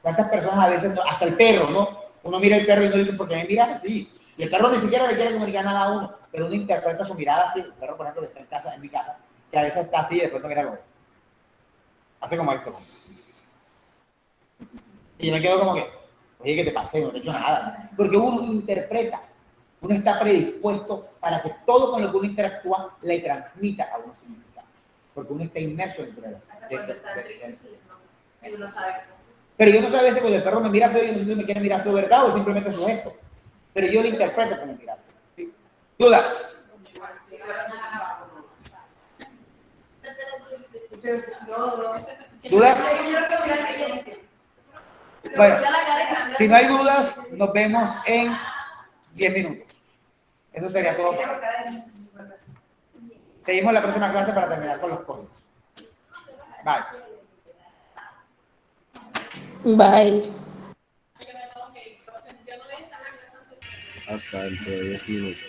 ¿Cuántas personas a veces, hasta el perro, ¿no? Uno mira el perro y no dice, ¿por qué me miras así? Y el perro ni siquiera le quiere comunicar nada a uno, pero uno interpreta su mirada así. El perro, por ejemplo, está en mi casa, que a veces está así y después no mira lo ve. Hace como esto. Y yo me quedo como que, oye, ¿qué te pasé? No te he hecho nada. Porque uno interpreta, uno está predispuesto para que todo con lo que uno interactúa le transmita a uno significado. Porque uno está inmerso dentro de uno sabe. Pero yo no sé a veces cuando el perro me mira feo, yo no sé si me quiere mirar feo, ¿verdad? O simplemente su gesto. Pero yo lo interpreto como mirar. ¿Sí? ¿Dudas? ¿Dudas? Bueno, si no hay dudas, nos vemos en 10 minutos. Eso sería todo. Seguimos la próxima clase para terminar con los códigos. Bye. Bye. Hasta dentro de 10 minutos.